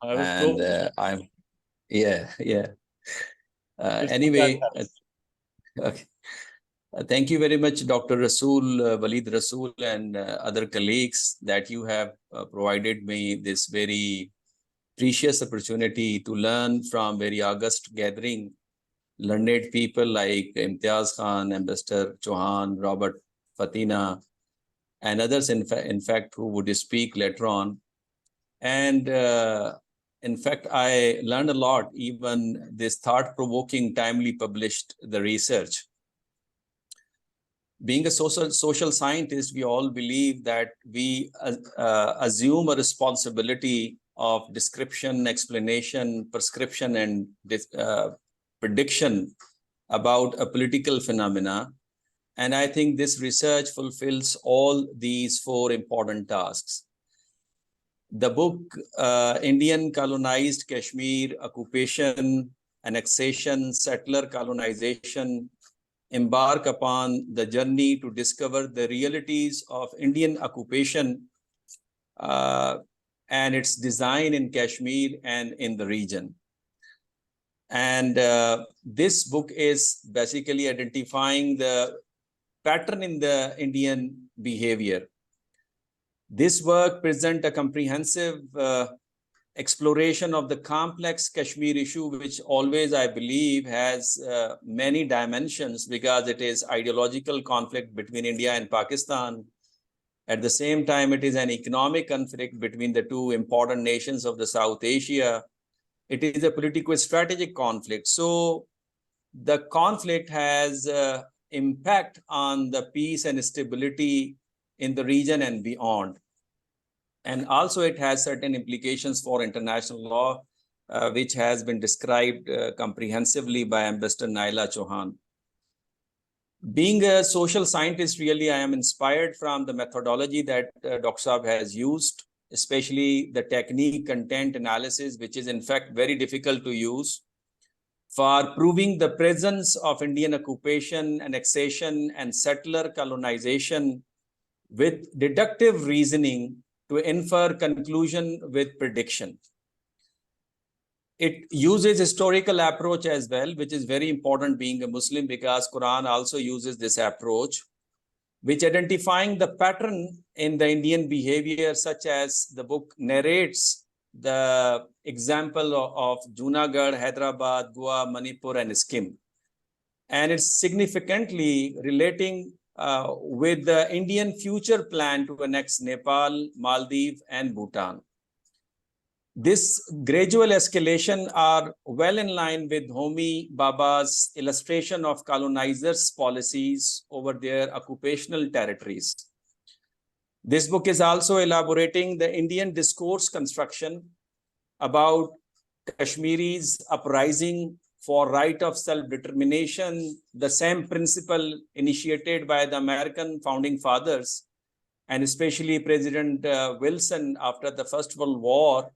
I'm, yeah. Anyway, okay. Thank you very much, Dr. Rasool, Waleed Rasool, and other colleagues that you have provided me this very precious opportunity to learn from very august gathering, learned people like Imtiyaz Khan, Ambassador Chohan, Robert, Fantina, and others, in fact, who would speak later on. And in fact, I learned a lot, even this thought-provoking, timely published the research. Being a social scientist, we all believe that we assume a responsibility of description, explanation, prescription, and prediction about a political phenomena. And I think this research fulfills all these four important tasks. The book, Indian Colonized Kashmir, Occupation, Annexation, Settler-Colonization, embark upon the journey to discover the realities of Indian occupation and its design in Kashmir and in the region. And this book is basically identifying the pattern in the Indian behavior. This work presents a comprehensive exploration of the complex Kashmir issue, which always, I believe, has many dimensions because it is ideological conflict between India and Pakistan. At the same time, it is an economic conflict between the two important nations of the South Asia. It is a political strategic conflict. So the conflict has impact on the peace and stability in the region and beyond. And also it has certain implications for international law, which has been described comprehensively by Ambassador Naela Chohan. Being a social scientist, really, I am inspired from the methodology that Dr. Saab has used, especially the technique content analysis, which is in fact very difficult to use for proving the presence of Indian occupation, annexation, and settler colonization with deductive reasoning to infer conclusion with prediction. It uses historical approach as well, which is very important being a Muslim because Quran also uses this approach, which identifying the pattern in the Indian behavior, such as the book narrates the example of Junagadh, Hyderabad, Goa, Manipur, and Sikkim. And it's significantly relating with the Indian future plan to annex Nepal, Maldives, and Bhutan. This gradual escalation are well in line with Homi Bhabha's illustration of colonizers' policies over their occupational territories. This book is also elaborating the Indian discourse construction about Kashmiris uprising for right of self-determination, the same principle initiated by the American founding fathers, and especially President Wilson after the First World War.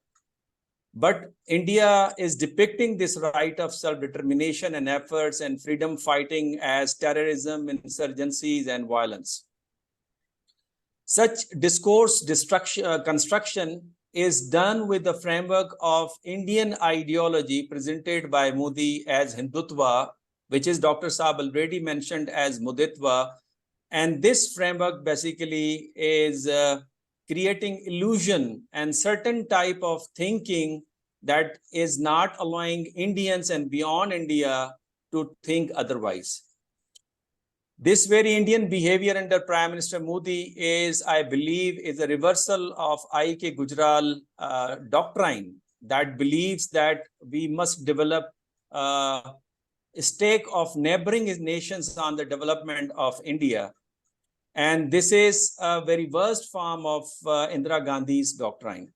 But India is depicting this right of self-determination and efforts and freedom fighting as terrorism, insurgencies, and violence. Such discourse construction is done with the framework of Indian ideology presented by Modi as Hindutva, which is Dr. Saab already mentioned as Muditva. And this framework basically is creating illusion and certain type of thinking that is not allowing Indians and beyond India to think otherwise. This very Indian behavior under Prime Minister Modi is, I believe, is a reversal of I.K. Gujral doctrine that believes that we must develop a stake of neighboring nations on the development of India. And this is a very worst form of Indira Gandhi's doctrine.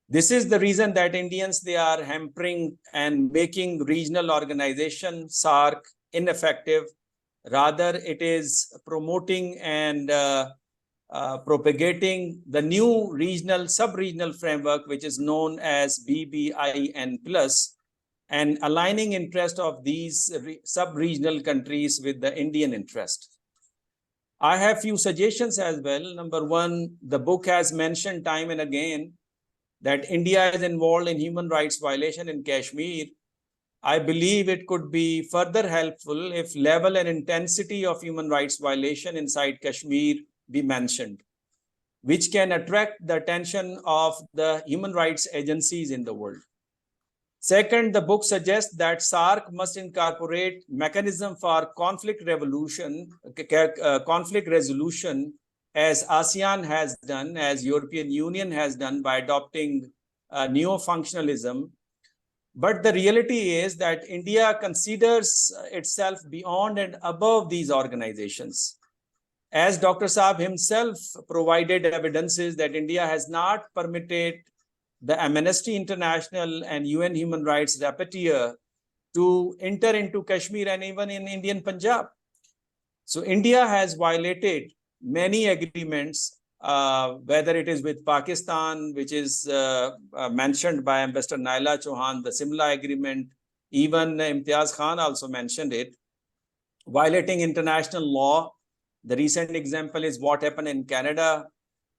This is the reason that Indians, they are hampering and making regional organization, SAARC, ineffective. Rather, it is promoting and propagating the new regional, sub-regional framework, which is known as BBIN+, and aligning interest of these sub-regional countries with the Indian interest. I have few suggestions as well. Number one, the book has mentioned time and again that India is involved in human rights violation in Kashmir. I believe it could be further helpful if level and intensity of human rights violation inside Kashmir be mentioned, which can attract the attention of the human rights agencies in the world. Second, the book suggests that SAARC must incorporate mechanism for conflict resolution as ASEAN has done, as European Union has done by adopting neo-functionalism. But the reality is that India considers itself beyond and above these organizations. As Dr. Saab himself provided evidences that India has not permitted the Amnesty International and UN Human Rights Rapporteur to enter into Kashmir and even in Indian Punjab. So India has violated many agreements, whether it is with Pakistan, which is mentioned by Ambassador Naela Chohan, the Simla Agreement, even Imtiyaz Khan also mentioned it, violating international law. The recent example is what happened in Canada.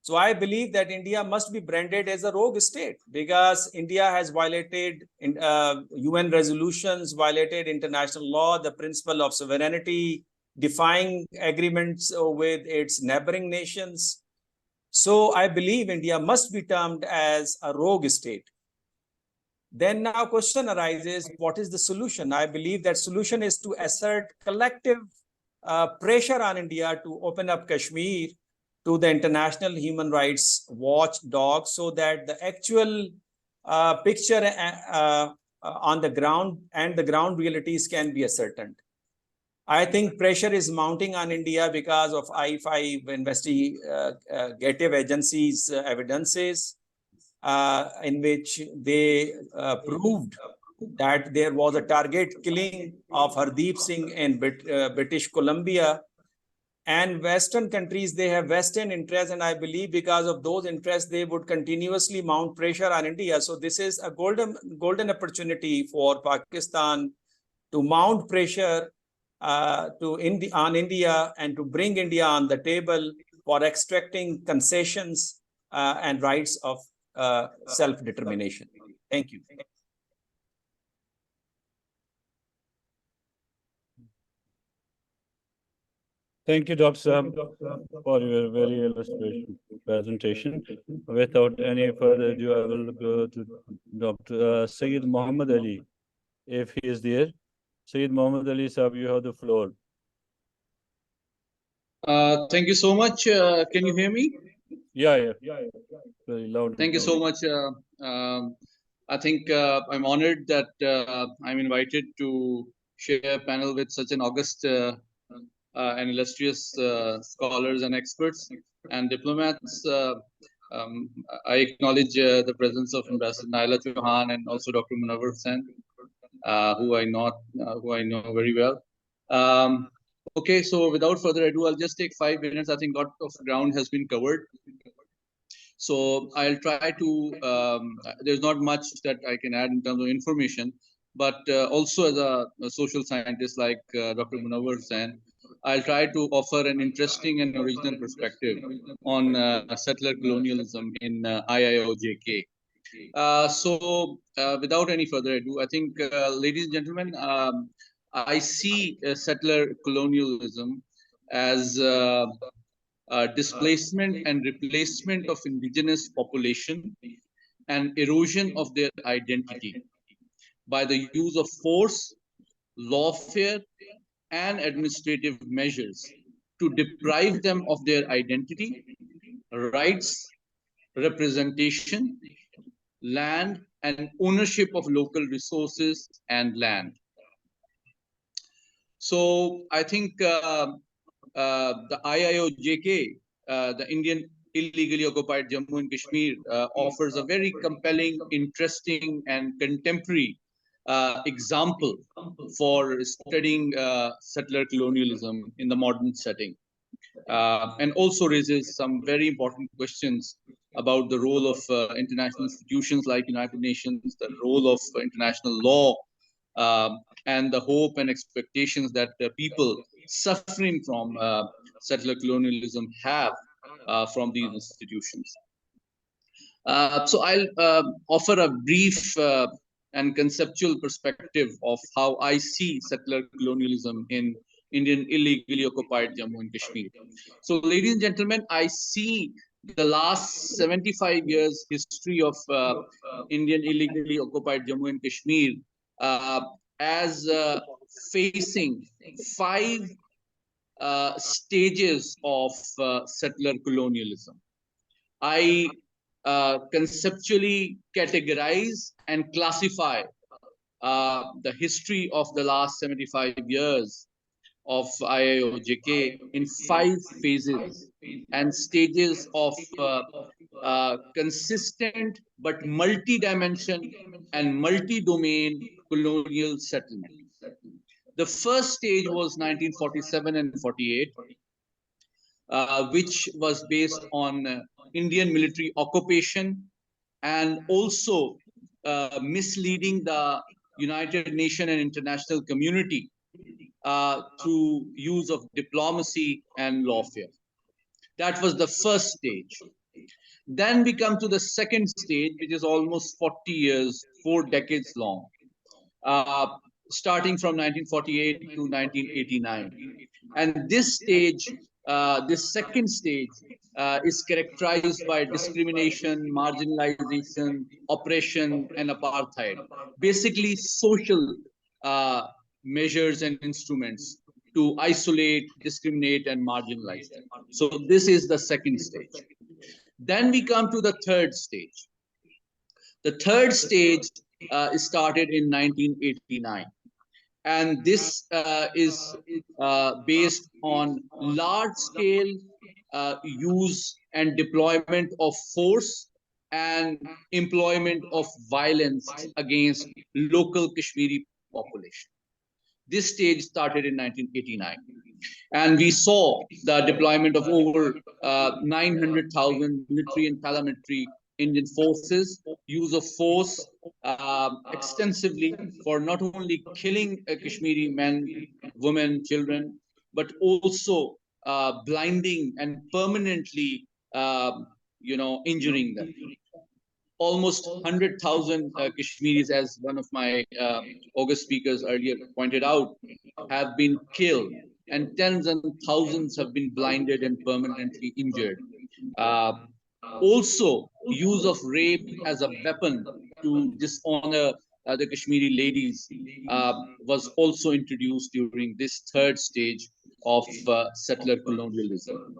So I believe that India must be branded as a rogue state because India has violated UN resolutions, violated international law, the principle of sovereignty, defying agreements with its neighboring nations. So I believe India must be termed as a rogue state. Then now question arises, what is the solution? I believe that solution is to assert collective pressure on India to open up Kashmir to the international human rights watchdog, so that the actual picture on the ground and the ground realities can be ascertained. I think pressure is mounting on India because of I5 investigative agencies' evidences, in which they proved that there was a target killing of Hardeep Singh in British Columbia. And Western countries, they have Western interests, and I believe because of those interests, they would continuously mount pressure on India. So this is a golden opportunity for Pakistan to mount pressure on India and to bring India on the table for extracting concessions and rights of self-determination. Thank you. Thank you, Dr. Saab, for your very illustrative presentation. Without any further ado, I will go to Dr. Syed Muhammad Ali, if he is there. Syed Muhammad Ali, Saab, you have the floor. Thank you so much. Can you hear me? Yeah. Very loud. Thank you so much. I think I'm honored that I'm invited to share a panel with such an august and illustrious scholars and experts and diplomats. I acknowledge the presence of Ambassador Naela Chohan and also Dr. Manwar Hussain, who I know very well. Okay, so without further ado, I'll just take 5 minutes. I think a lot of ground has been covered. So I'll try to, there's not much that I can add in terms of information, but also as a social scientist like Dr. Manwar Hussain, I'll try to offer an interesting and original perspective on settler colonialism in IIOJK. So without any further ado, I think, ladies and gentlemen, I see settler colonialism as displacement and replacement of indigenous population and erosion of their identity by the use of force, lawfare, and administrative measures to deprive them of their identity, rights, representation, land, and ownership of local resources and land. So I think the IIOJK, the Indian illegally occupied Jammu and Kashmir, offers a very compelling, interesting, and contemporary example for studying settler colonialism in the modern setting, and also raises some very important questions about the role of international institutions like United Nations, the role of international law, and the hope and expectations that people suffering from settler colonialism have from these institutions. So I'll offer a brief and conceptual perspective of how I see settler colonialism in Indian illegally occupied Jammu and Kashmir. So, ladies and gentlemen, I see the last 75 years history of Indian illegally occupied Jammu and Kashmir as facing 5 stages of settler colonialism. I conceptually categorize and classify the history of the last 75 years of IIOJK in 5 phases and stages of consistent but multi-dimension and multi-domain colonial settlement. The first stage was 1947 and 48, which was based on Indian military occupation and also misleading the United Nations and international community through use of diplomacy and lawfare. That was the first stage. Then we come to the second stage, which is almost 40 years, 4 decades long, starting from 1948 to 1989. And this stage, this second stage, is characterized by discrimination, marginalization, oppression, and apartheid. Basically, social measures and instruments to isolate, discriminate, and marginalize them. So this is the second stage. Then we come to the third stage. The third stage started in 1989. And this is based on large-scale use and deployment of force and employment of violence against local Kashmiri population. This stage started in 1989. And we saw the deployment of over 900,000 military and paramilitary Indian forces, use of force extensively for not only killing Kashmiri men, women, children, but also blinding and permanently, injuring them. Almost 100,000 Kashmiris, as one of my August speakers earlier pointed out, have been killed, and tens and thousands have been blinded and permanently injured. Also, use of rape as a weapon to dishonor the Kashmiri ladies was also introduced during this third stage of settler colonialism.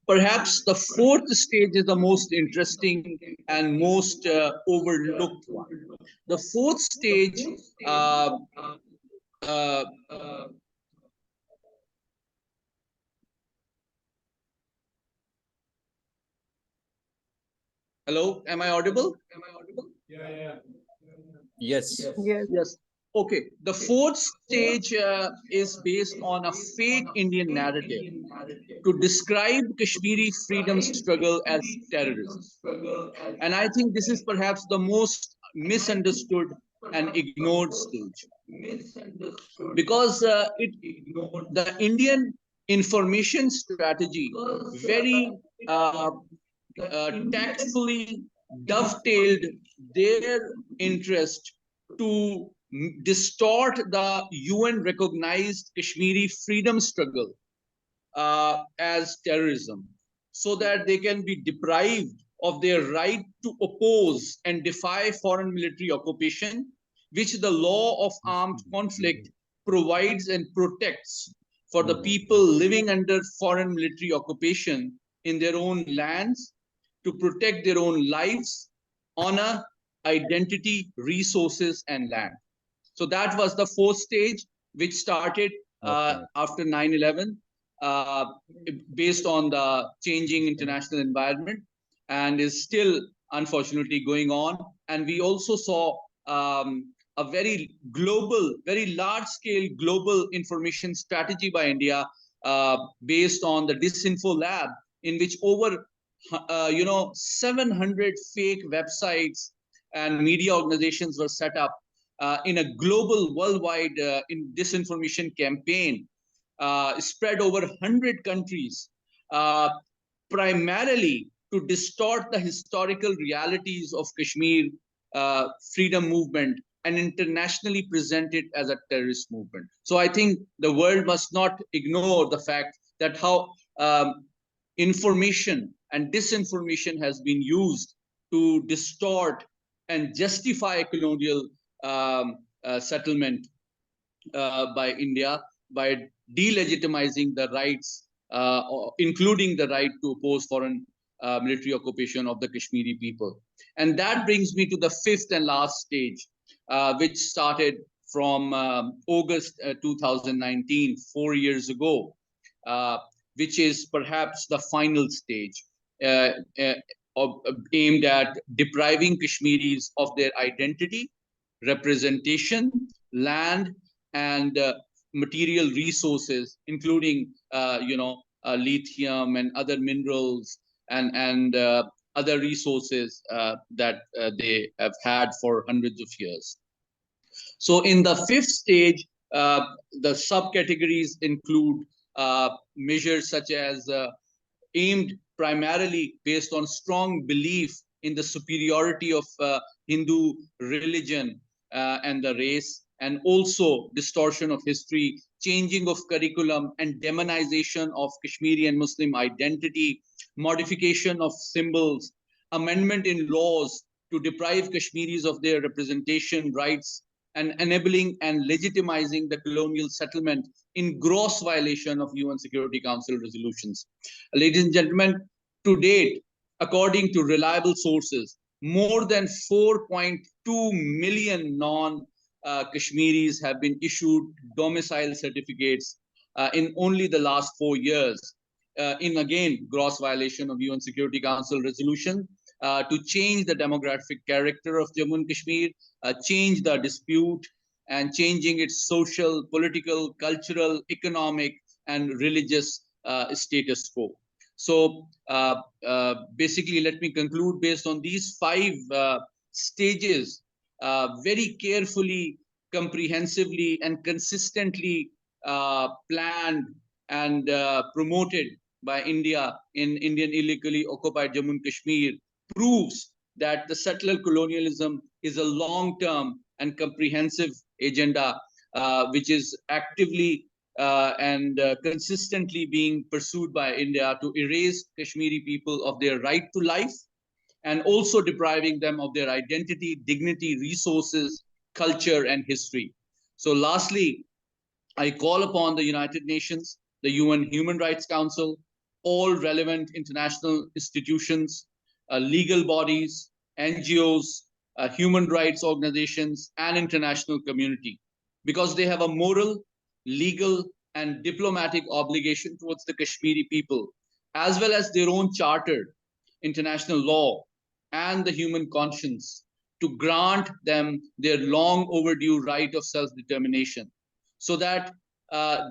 Perhaps the fourth stage is the most interesting and most overlooked one. The fourth stage hello, am I audible? Yes. Yes. Okay. The fourth stage is based on a fake Indian narrative to describe Kashmiri freedom struggle as terrorism. And I think this is perhaps the most misunderstood and ignored stage. Because the Indian information strategy very tactfully dovetailed their interest to distort the UN recognized Kashmiri freedom struggle as terrorism, so that they can be deprived of their right to oppose and defy foreign military occupation, which the law of armed conflict provides and protects for the people living under foreign military occupation in their own lands, to protect their own lives, honor, identity, resources, and land. So that was the fourth stage, which started after 9/11, based on the changing international environment, and is still unfortunately going on. And we also saw a very global, very large-scale global information strategy by India, based on the Disinfo Lab, in which over 700 fake websites and media organizations were set up in a global, worldwide disinformation campaign, spread over 100 countries, primarily to distort the historical realities of Kashmir freedom movement and internationally present it as a terrorist movement. So I think the world must not ignore the fact that how information and disinformation has been used to distort and justify colonial settlement by India, by delegitimizing the rights, including the right to oppose foreign military occupation of the Kashmiri people. And that brings me to the fifth and last stage, which started from August 2019, 4 years ago, which is perhaps the final stage, aimed at depriving Kashmiris of their identity, representation, land, and material resources, including lithium and other minerals and other resources that they have had for hundreds of years. So in the fifth stage, the subcategories include measures such as aimed primarily based on strong belief in the superiority of Hindu religion and the race, and also distortion of history changing of curriculum, and demonization of Kashmiri and Muslim identity, modification of symbols, amendment in laws to deprive Kashmiris of their representation rights, and enabling and legitimizing the colonial settlement in gross violation of UN Security Council resolutions. Ladies and gentlemen, to date, according to reliable sources, more than 4.2 million non-Kashmiris have been issued domicile certificates in only the last 4 years, in again gross violation of UN Security Council resolution to change the demographic character of Jammu and Kashmir, change the dispute, and changing its social, political, cultural, economic, and religious status quo. So basically, let me conclude based on these 5 stages, very carefully, comprehensively, and consistently planned and promoted by India in Indian illegally occupied Jammu and Kashmir, proves that the settler colonialism is a long-term and comprehensive agenda which is actively and consistently being pursued by India to erase Kashmiri people of their right to life, and also depriving them of their identity, dignity, resources, culture, and history. So lastly, I call upon the United Nations, the UN Human Rights Council, all relevant international institutions, legal bodies, NGOs, human rights organizations, and international community, because they have a moral, legal, and diplomatic obligation towards the Kashmiri people, as well as their own chartered international law and the human conscience, to grant them their long overdue right of self-determination, so that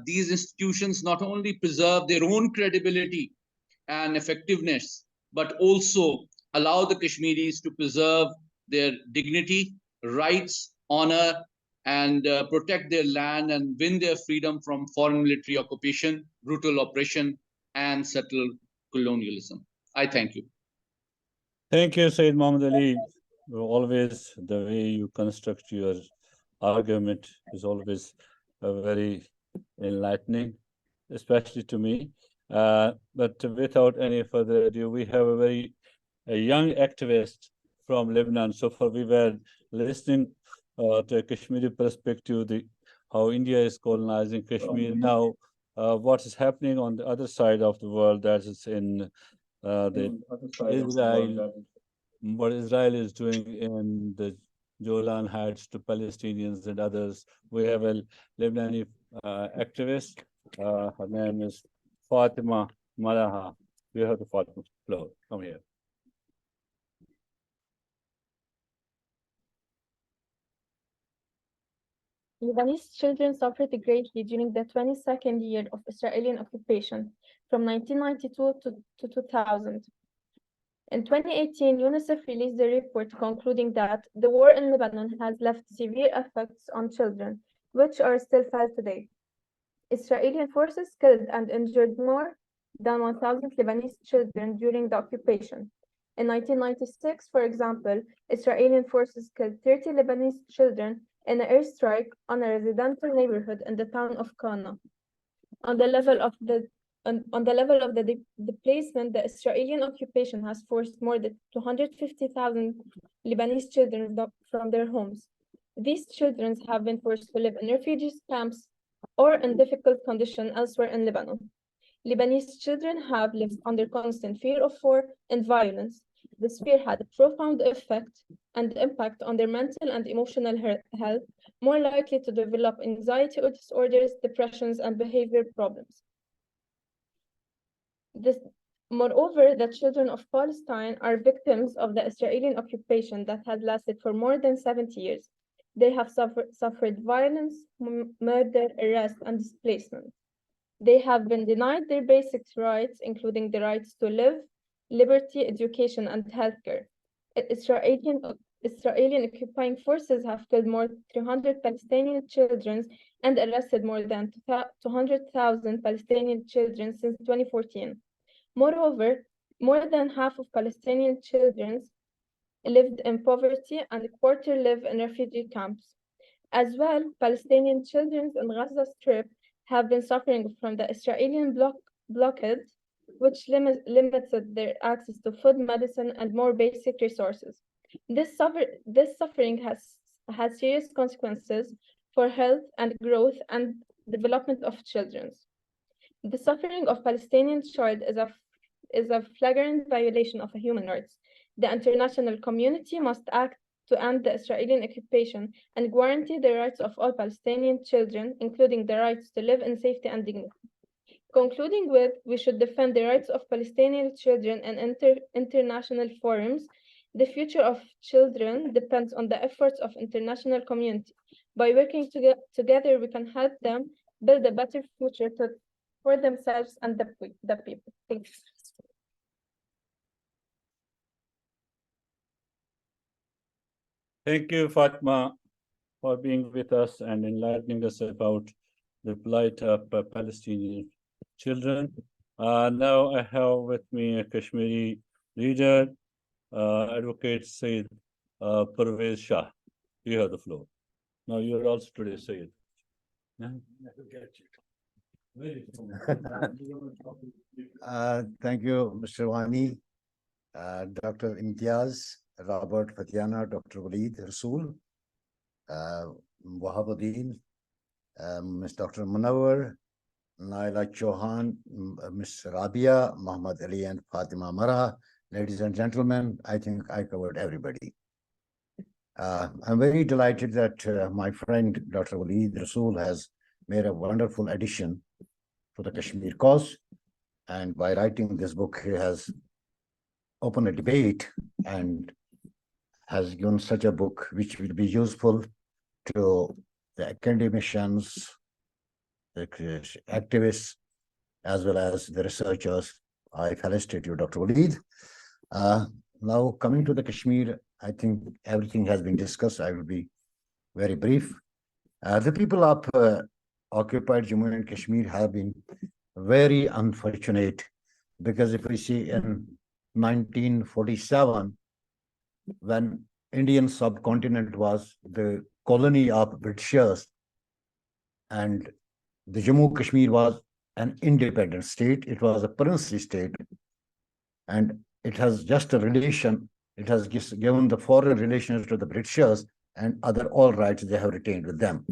these institutions not only preserve their own credibility and effectiveness, but also allow the Kashmiris to preserve their dignity, rights, honor, and protect their land and win their freedom from foreign military occupation, brutal oppression, and settler colonialism. I thank you. Thank you, Syed Muhammad Ali. Always the way you construct your argument is always very enlightening, especially to me. But without any further ado, we have a young activist from Lebanon. So far, we were listening to a Kashmiri perspective, how India is colonizing Kashmir. Now, what is happening on the other side of the world, that is in Israel, what Israel is doing in the Golan Heights to Palestinians and others. We have a Lebanese activist. Her name is Fatima Malaha. We have the Fatima floor. Come here. Lebanese children suffered greatly during the 22nd year of Israeli occupation, from 1992 to 2000. In 2018, UNICEF released a report concluding that the war in Lebanon has left severe effects on children, which are still felt today. Israeli forces killed and injured more than 1,000 Lebanese children during the occupation. In 1996, for example, Israeli forces killed 30 Lebanese children in an airstrike on a residential neighborhood in the town of Qana. On the level of the displacement, the Israeli occupation has forced more than 250,000 Lebanese children from their homes. These children have been forced to live in refugee camps or in difficult conditions elsewhere in Lebanon. Lebanese children have lived under constant fear of war and violence. This fear had a profound effect and impact on their mental and emotional health, more likely to develop anxiety or disorders, depressions, and behavior problems. Moreover, the children of Palestine are victims of the Israeli occupation that has lasted for more than 70 years. They have suffered violence, murder, arrest, and displacement. They have been denied their basic rights, including the rights to live, liberty, education, and healthcare. Israeli occupying forces have killed more than 300 Palestinian children and arrested more than 200,000 Palestinian children since 2014. Moreover, more than half of Palestinian children lived in poverty and a quarter live in refugee camps. As well, Palestinian children in Gaza Strip have been suffering from the Israeli blockade, which limited their access to food, medicine, and more basic resources. This suffering has serious consequences for health and growth and development of children. The suffering of Palestinian child is a flagrant violation of human rights. The international community must act to end the Israeli occupation and guarantee the rights of all Palestinian children, including the rights to live in safety and dignity. Concluding with, we should defend the rights of Palestinian children in international forums. The future of children depends on the efforts of international community. By working together, we can help them build a better future for themselves and the people. Thanks. Thank you, Fatma, for being with us and enlightening us about the plight of Palestinian children. Now I have with me a Kashmiri leader, Advocate Syed Parvez Shah. You have the floor. Now you are also today, Syed. Thank you, Mr. Wani, Dr. Imtiyaz, Robert, Fantina, Dr. Waleed, Rasool, Wahabuddin, Ms. Dr. Manwar, Naela, Chohan, Ms. Rabia, Muhammad Ali, and Fatima Mara. Ladies and gentlemen, I think I covered everybody. I'm very delighted that my friend, Dr. Waleed Rasool, has made a wonderful addition to the Kashmir cause. And by writing this book, he has opened a debate and has given such a book which will be useful to the academicians, the activists, as well as the researchers. I felicitate you, Dr. Waleed. Now, coming to the Kashmir, I think everything has been discussed. I will be very brief. The people of occupied Jammu and Kashmir have been very unfortunate, because if we see in 1947, when Indian subcontinent was the colony of Britishers, and the Jammu Kashmir was an independent state, it was a princely state, and it has just a relation, it has given the foreign relations to the Britishers, and other all rights they have retained with them.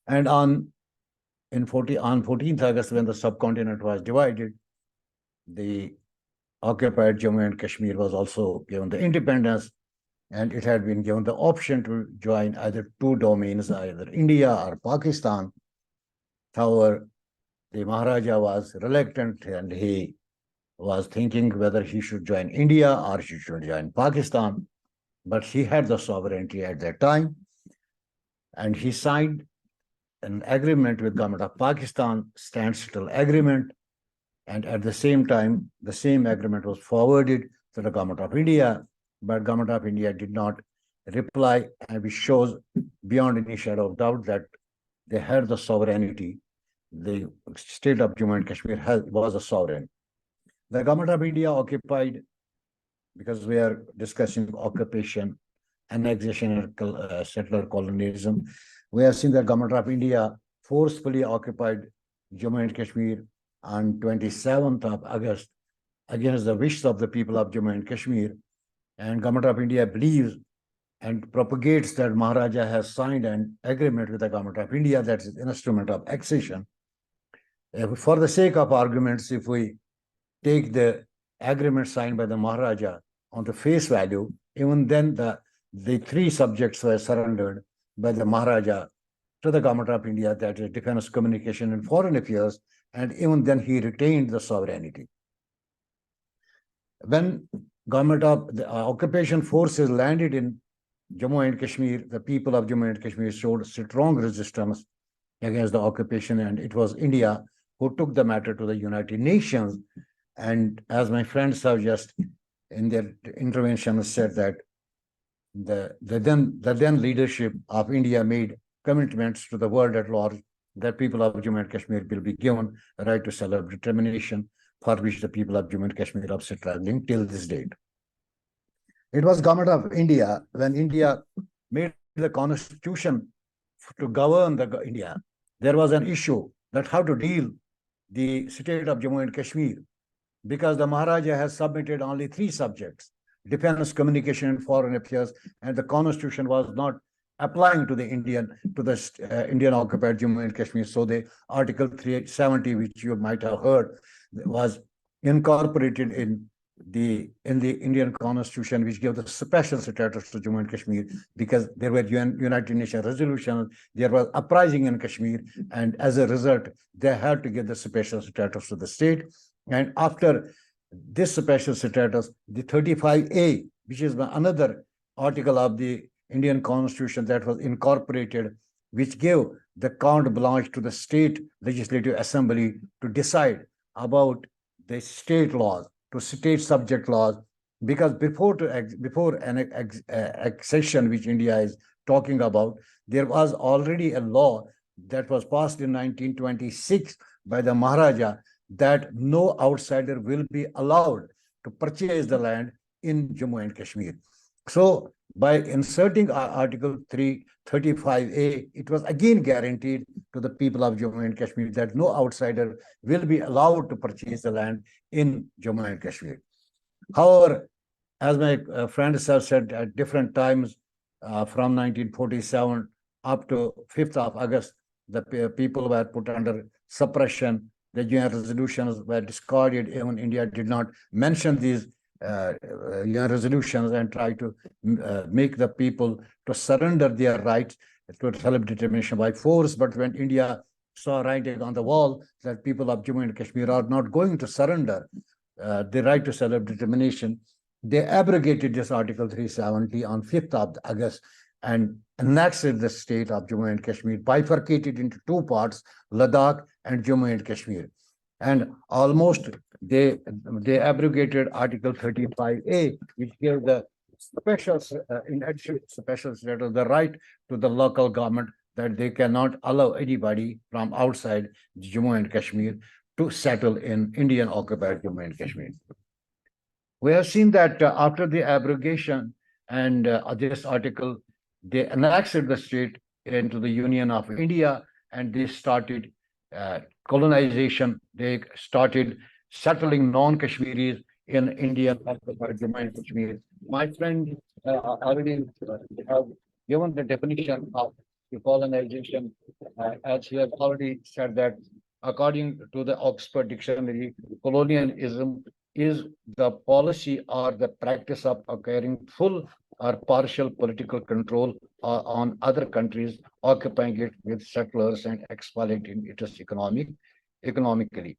And on 14th August, when the subcontinent was divided, the occupied Jammu and Kashmir was also given the independence, and it had been given the option to join either two domains, either India or Pakistan. However, the Maharaja was reluctant, and he was thinking whether he should join India or he should join Pakistan. But he had the sovereignty at that time, and he signed an agreement with government of Pakistan, standstill agreement, and at the same time, the same agreement was forwarded to the government of India, but government of India did not reply, and which shows beyond any shadow of doubt that they had the sovereignty. The state of Jammu and Kashmir was a sovereign. The government of India occupied, because we are discussing occupation, annexation, and settler colonialism, we have seen the government of India forcefully occupied Jammu and Kashmir on 27th of August against the wishes of the people of Jammu and Kashmir. And government of India believes and propagates that Maharaja has signed an agreement with the government of India that is an instrument of accession. For the sake of arguments, if we take the agreement signed by the Maharaja on the face value, even then the three subjects were surrendered by the Maharaja to the government of India, that is defense, communication, and foreign affairs, and even then he retained the sovereignty. When government of the occupation forces landed in Jammu and Kashmir, the people of Jammu and Kashmir showed strong resistance against the occupation, and it was India who took the matter to the United Nations. And as my friends have just in their intervention said, that the then leadership of India made commitments to the world at large that people of Jammu and Kashmir will be given a right to self-determination, for which the people of Jammu and Kashmir are struggling till this date. It was government of India, when India made the constitution to govern India, there was an issue that how to deal the state of Jammu and Kashmir, because the Maharaja has submitted only 3 subjects: defense, communication, and foreign affairs, and the constitution was not applying to the Indian occupied Jammu and Kashmir. So the Article 370, which you might have heard, was incorporated in the Indian constitution, which gave the special status to Jammu and Kashmir, because there were United Nations resolutions, there was uprising in Kashmir, and as a result, they had to give the special status to the state. And after this special status, the 35A, which is another article of the Indian constitution that was incorporated, which gave the carte blanche to the state legislative assembly to decide about the state laws, to state subject laws, because before annexation, which India is talking about, there was already a law that was passed in 1926 by the Maharaja, that no outsider will be allowed to purchase the land in Jammu and Kashmir. So by inserting Article 335A, it was again guaranteed to the people of Jammu and Kashmir that no outsider will be allowed to purchase the land in Jammu and Kashmir. However, as my friends have said at different times, from 1947 up to 5th of August, the people were put under suppression. The UN resolutions were discarded. Even India did not mention these UN resolutions and try to make the people to surrender their rights to self-determination by force. But when India saw writing on the wall that people of Jammu and Kashmir are not going to surrender the right to self-determination, they abrogated this Article 370 on 5th of August and annexed the state of Jammu and Kashmir, bifurcated into 2 parts, Ladakh and Jammu and Kashmir. And almost they abrogated Article 35A, which gave the special, in addition to special status, the right to the local government that they cannot allow anybody from outside Jammu and Kashmir to settle in Indian occupied Jammu and Kashmir. We have seen that after the abrogation and this article, they annexed the state into the Union of India, and they started colonization. They started settling non-Kashmiris in Indian occupied Jammu and Kashmir. My friend already have given the definition of the colonization, as he has already said that according to the Oxford Dictionary, colonialism is the policy or the practice of acquiring full or partial political control on other countries, occupying it with settlers and exploiting it economically.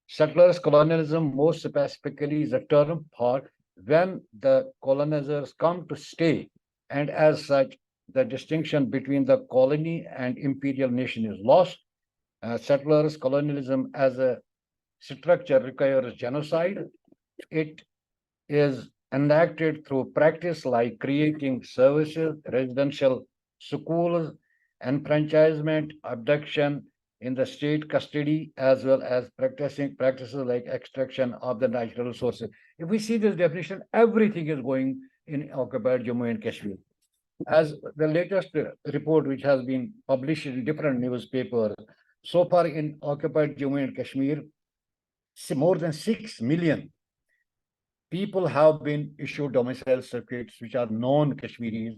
Settlers colonialism, more specifically, is a term for when the colonizers come to stay, and as such, the distinction between the colony and imperial nation is lost. Settlers colonialism as a structure requires genocide. It is enacted through practice like creating services, residential schools, enfranchisement, abduction in the state custody, as well as practices like extraction of the natural resources. If we see this definition, everything is going in occupied Jammu and Kashmir. As the latest report, which has been published in different newspapers, so far in occupied Jammu and Kashmir, more than 6 million people have been issued domicile certificates, which are non-Kashmiris,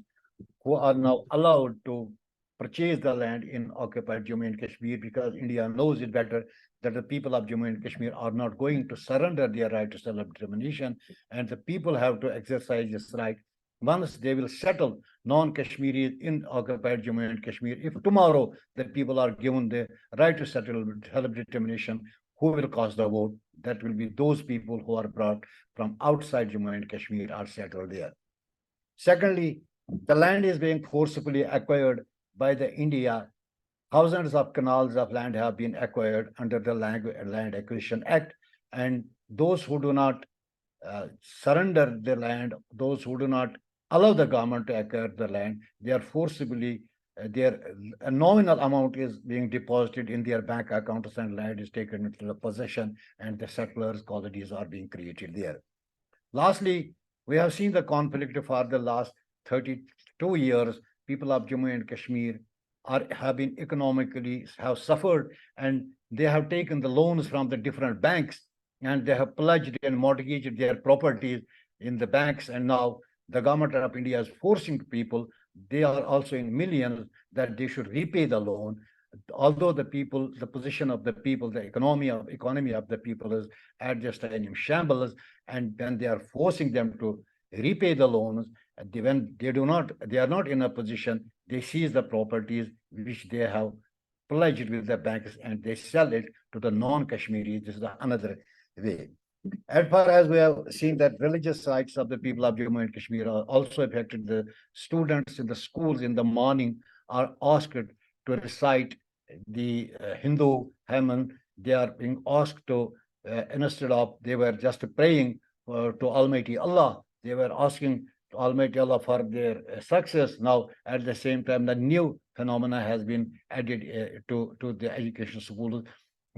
who are now allowed to purchase the land in occupied Jammu and Kashmir, because India knows it better that the people of Jammu and Kashmir are not going to surrender their right to self-determination, and the people have to exercise this right. Once they will settle non-Kashmiris in occupied Jammu and Kashmir, if tomorrow the people are given the right to settle self-determination, who will cast the vote? That will be those people who are brought from outside Jammu and Kashmir are settled there. Secondly, the land is being forcibly acquired by the India. Thousands of canals of land have been acquired under the Land Acquisition Act, and those who do not surrender the land, those who do not allow the government to acquire the land, they are forcibly, their nominal amount is being deposited in their bank accounts, and land is taken into the possession, and the settlers' colonies are being created there. Lastly, we have seen the conflict for the last 32 years. People of Jammu and Kashmir have been economically have suffered, and they have taken the loans from the different banks, and they have pledged and mortgaged their properties in the banks, and now the government of India is forcing people, they are also in millions, that they should repay the loan. Although the people, the position of the people, the economy of the people is at just in shambles, and then they are forcing them to repay the loans. When they are not in a position, they seize the properties which they have pledged with the banks, and they sell it to the non-Kashmiris. This is another way. As far as we have seen that religious sites of the people of Jammu and Kashmir are also affected, the students in the schools in the morning are asked to recite the Hindu hymn. They are being asked to, instead of they were just praying to Almighty Allah, they were asking to Almighty Allah for their success. Now, at the same time, the new phenomena has been added to the education schools.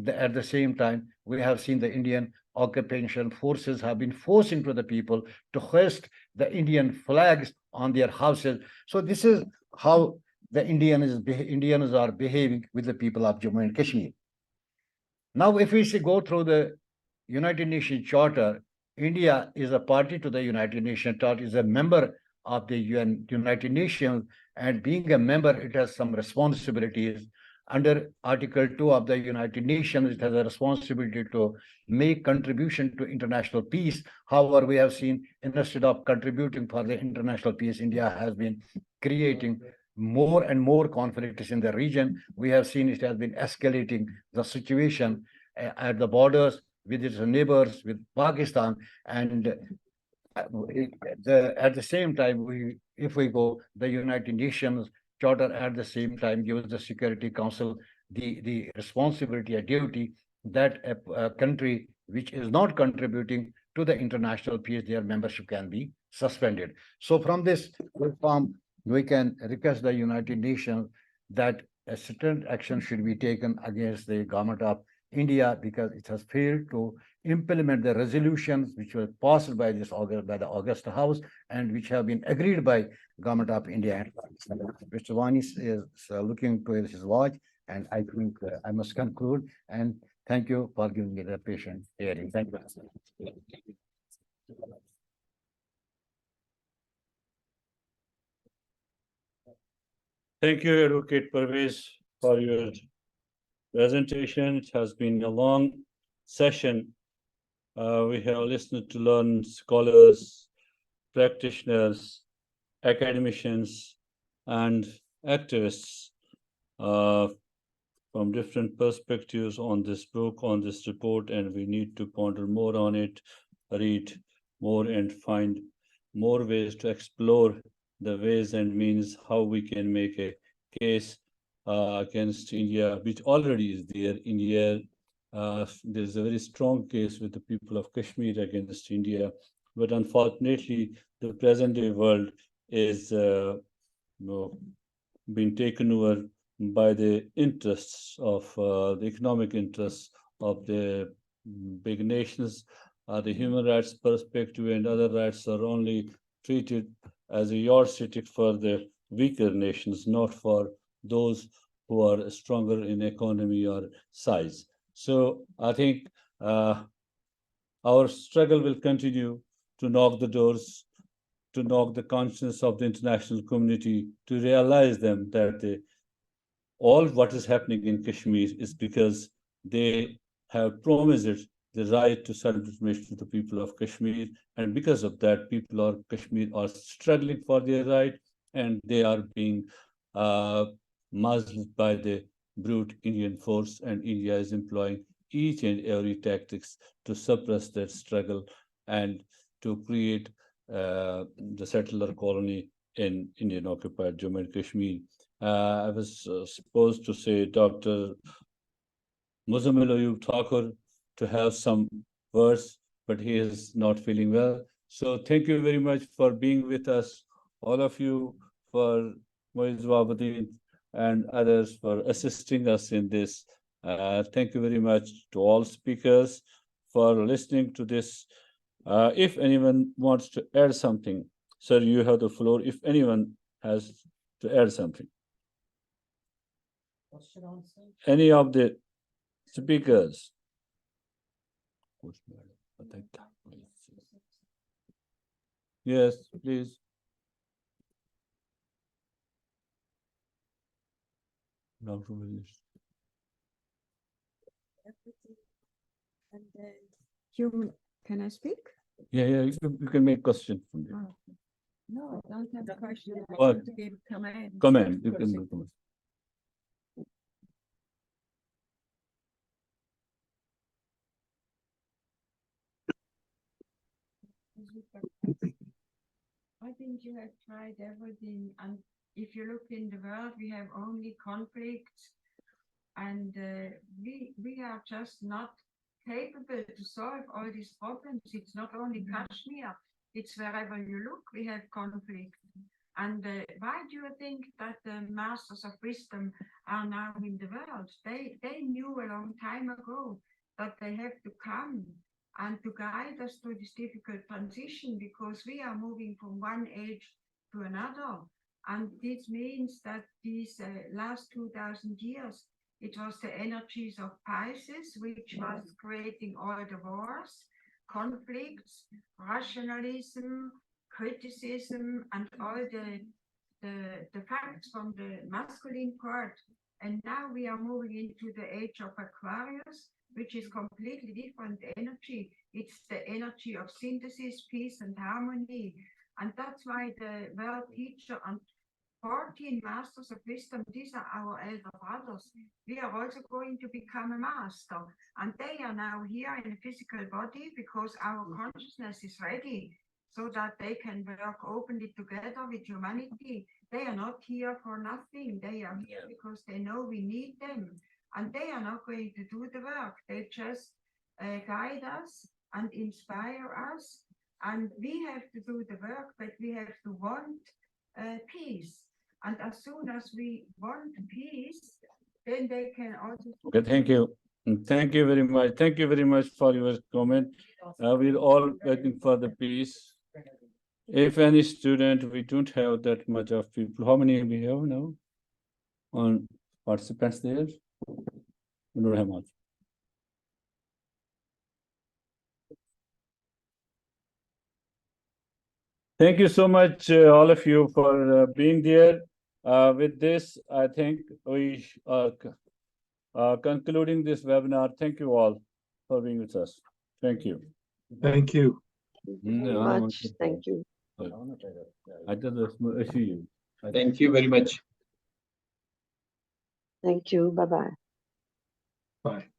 At the same time, we have seen the Indian occupation forces have been forcing to the people to hoist the Indian flags on their houses. So this is how the Indians are behaving with the people of Jammu and Kashmir. Now, if we go through the United Nations Charter, India is a party to the United Nations Charter, is a member of the United Nations, and being a member, it has some responsibilities. Under Article 2 of the United Nations, it has a responsibility to make contribution to international peace. However, we have seen, instead of contributing for the international peace, India has been creating more and more conflicts in the region. We have seen it has been escalating the situation at the borders with its neighbors, with Pakistan, and at the same time, if we go, the United Nations Charter at the same time gives the Security Council the responsibility, a duty, that a country which is not contributing to the international peace, their membership can be suspended. So from this platform, we can request the United Nations that a certain action should be taken against the government of India, because it has failed to implement the resolutions which were passed by the August House, and which have been agreed by government of India. Mr. Wani is looking to his watch, and I think I must conclude. And thank you for giving me the patient hearing. Thank you. Thank you, Advocate Parvez, for your presentation. It has been a long session. We have listened to learn scholars, practitioners, academicians, and activists from different perspectives on this book, on this report, and we need to ponder more on it, read more, and find more ways to explore the ways and means how we can make a case against India, which already is there. India, there's a very strong case with the people of Kashmir against India, but unfortunately, the present-day world is being taken over by the interests of the economic interests of the big nations. The human rights perspective and other rights are only treated as a yardstick for the weaker nations, not for those who are stronger in economy or size. So I think our struggle will continue to knock the doors, to knock the conscience of the international community, to realize them that all what is happening in Kashmir is because they have promised it the right to self-determination to the people of Kashmir, and because of that, people of Kashmir are struggling for their right, and they are being muzzled by the brute Indian force, and India is employing each and every tactics to suppress that struggle and to create the settler colony in Indian occupied Jammu and Kashmir. I was supposed to say Dr. Muzammil Ayub Thakur to have some words, but he is not feeling well. So thank you very much for being with us, all of you, for Moiz Wabadin and others for assisting us in this. Thank you very much to all speakers for listening to this. If anyone wants to add something, sir, you have the floor. If anyone has to add something. Any of the speakers? Yes, please. Dr. Waleed. And can I speak? Yeah, you can make question from there. Oh, no, I don't have a question. I What? want to give a comment. Comment, you can comment. I think you have tried everything, and if you look in the world, we have only conflicts, and we are just not capable to solve all these problems. It's not only Kashmir, it's wherever you look, we have conflict. And why do you think that the masters of wisdom are now in the world? They knew a long time ago that they have to come and to guide us through this difficult transition, because we are moving from one age to another. And this means that these last 2,000 years, it was the energies of Pisces, which was creating all the wars, conflicts, rationalism, criticism, and all the facts from the masculine part. And now we are moving into the age of Aquarius, which is completely different energy. It's the energy of synthesis, peace, and harmony. And that's why the world teacher and 14 masters of wisdom, these are our elder brothers. We are also going to become a master. And they are now here in a physical body because our consciousness is ready, so that they can work openly together with humanity. They are not here for nothing. They are here because they know we need them. And they are not going to do the work. They just guide us and inspire us. And we have to do the work, but we have to want peace. And as soon as we want peace, then they can also... Okay, thank you. Thank you very much. Thank you very much for your comment. We're all waiting for the peace. If any student, we don't have that much of people. How many we have now on participants there? We don't have much. Thank you so much, all of you, for being there. With this, I think we are concluding this webinar. Thank you all for being with us. Thank you. Thank you. Thank you very much. Thank you. Thank you very much. Thank you. Bye-bye. Bye.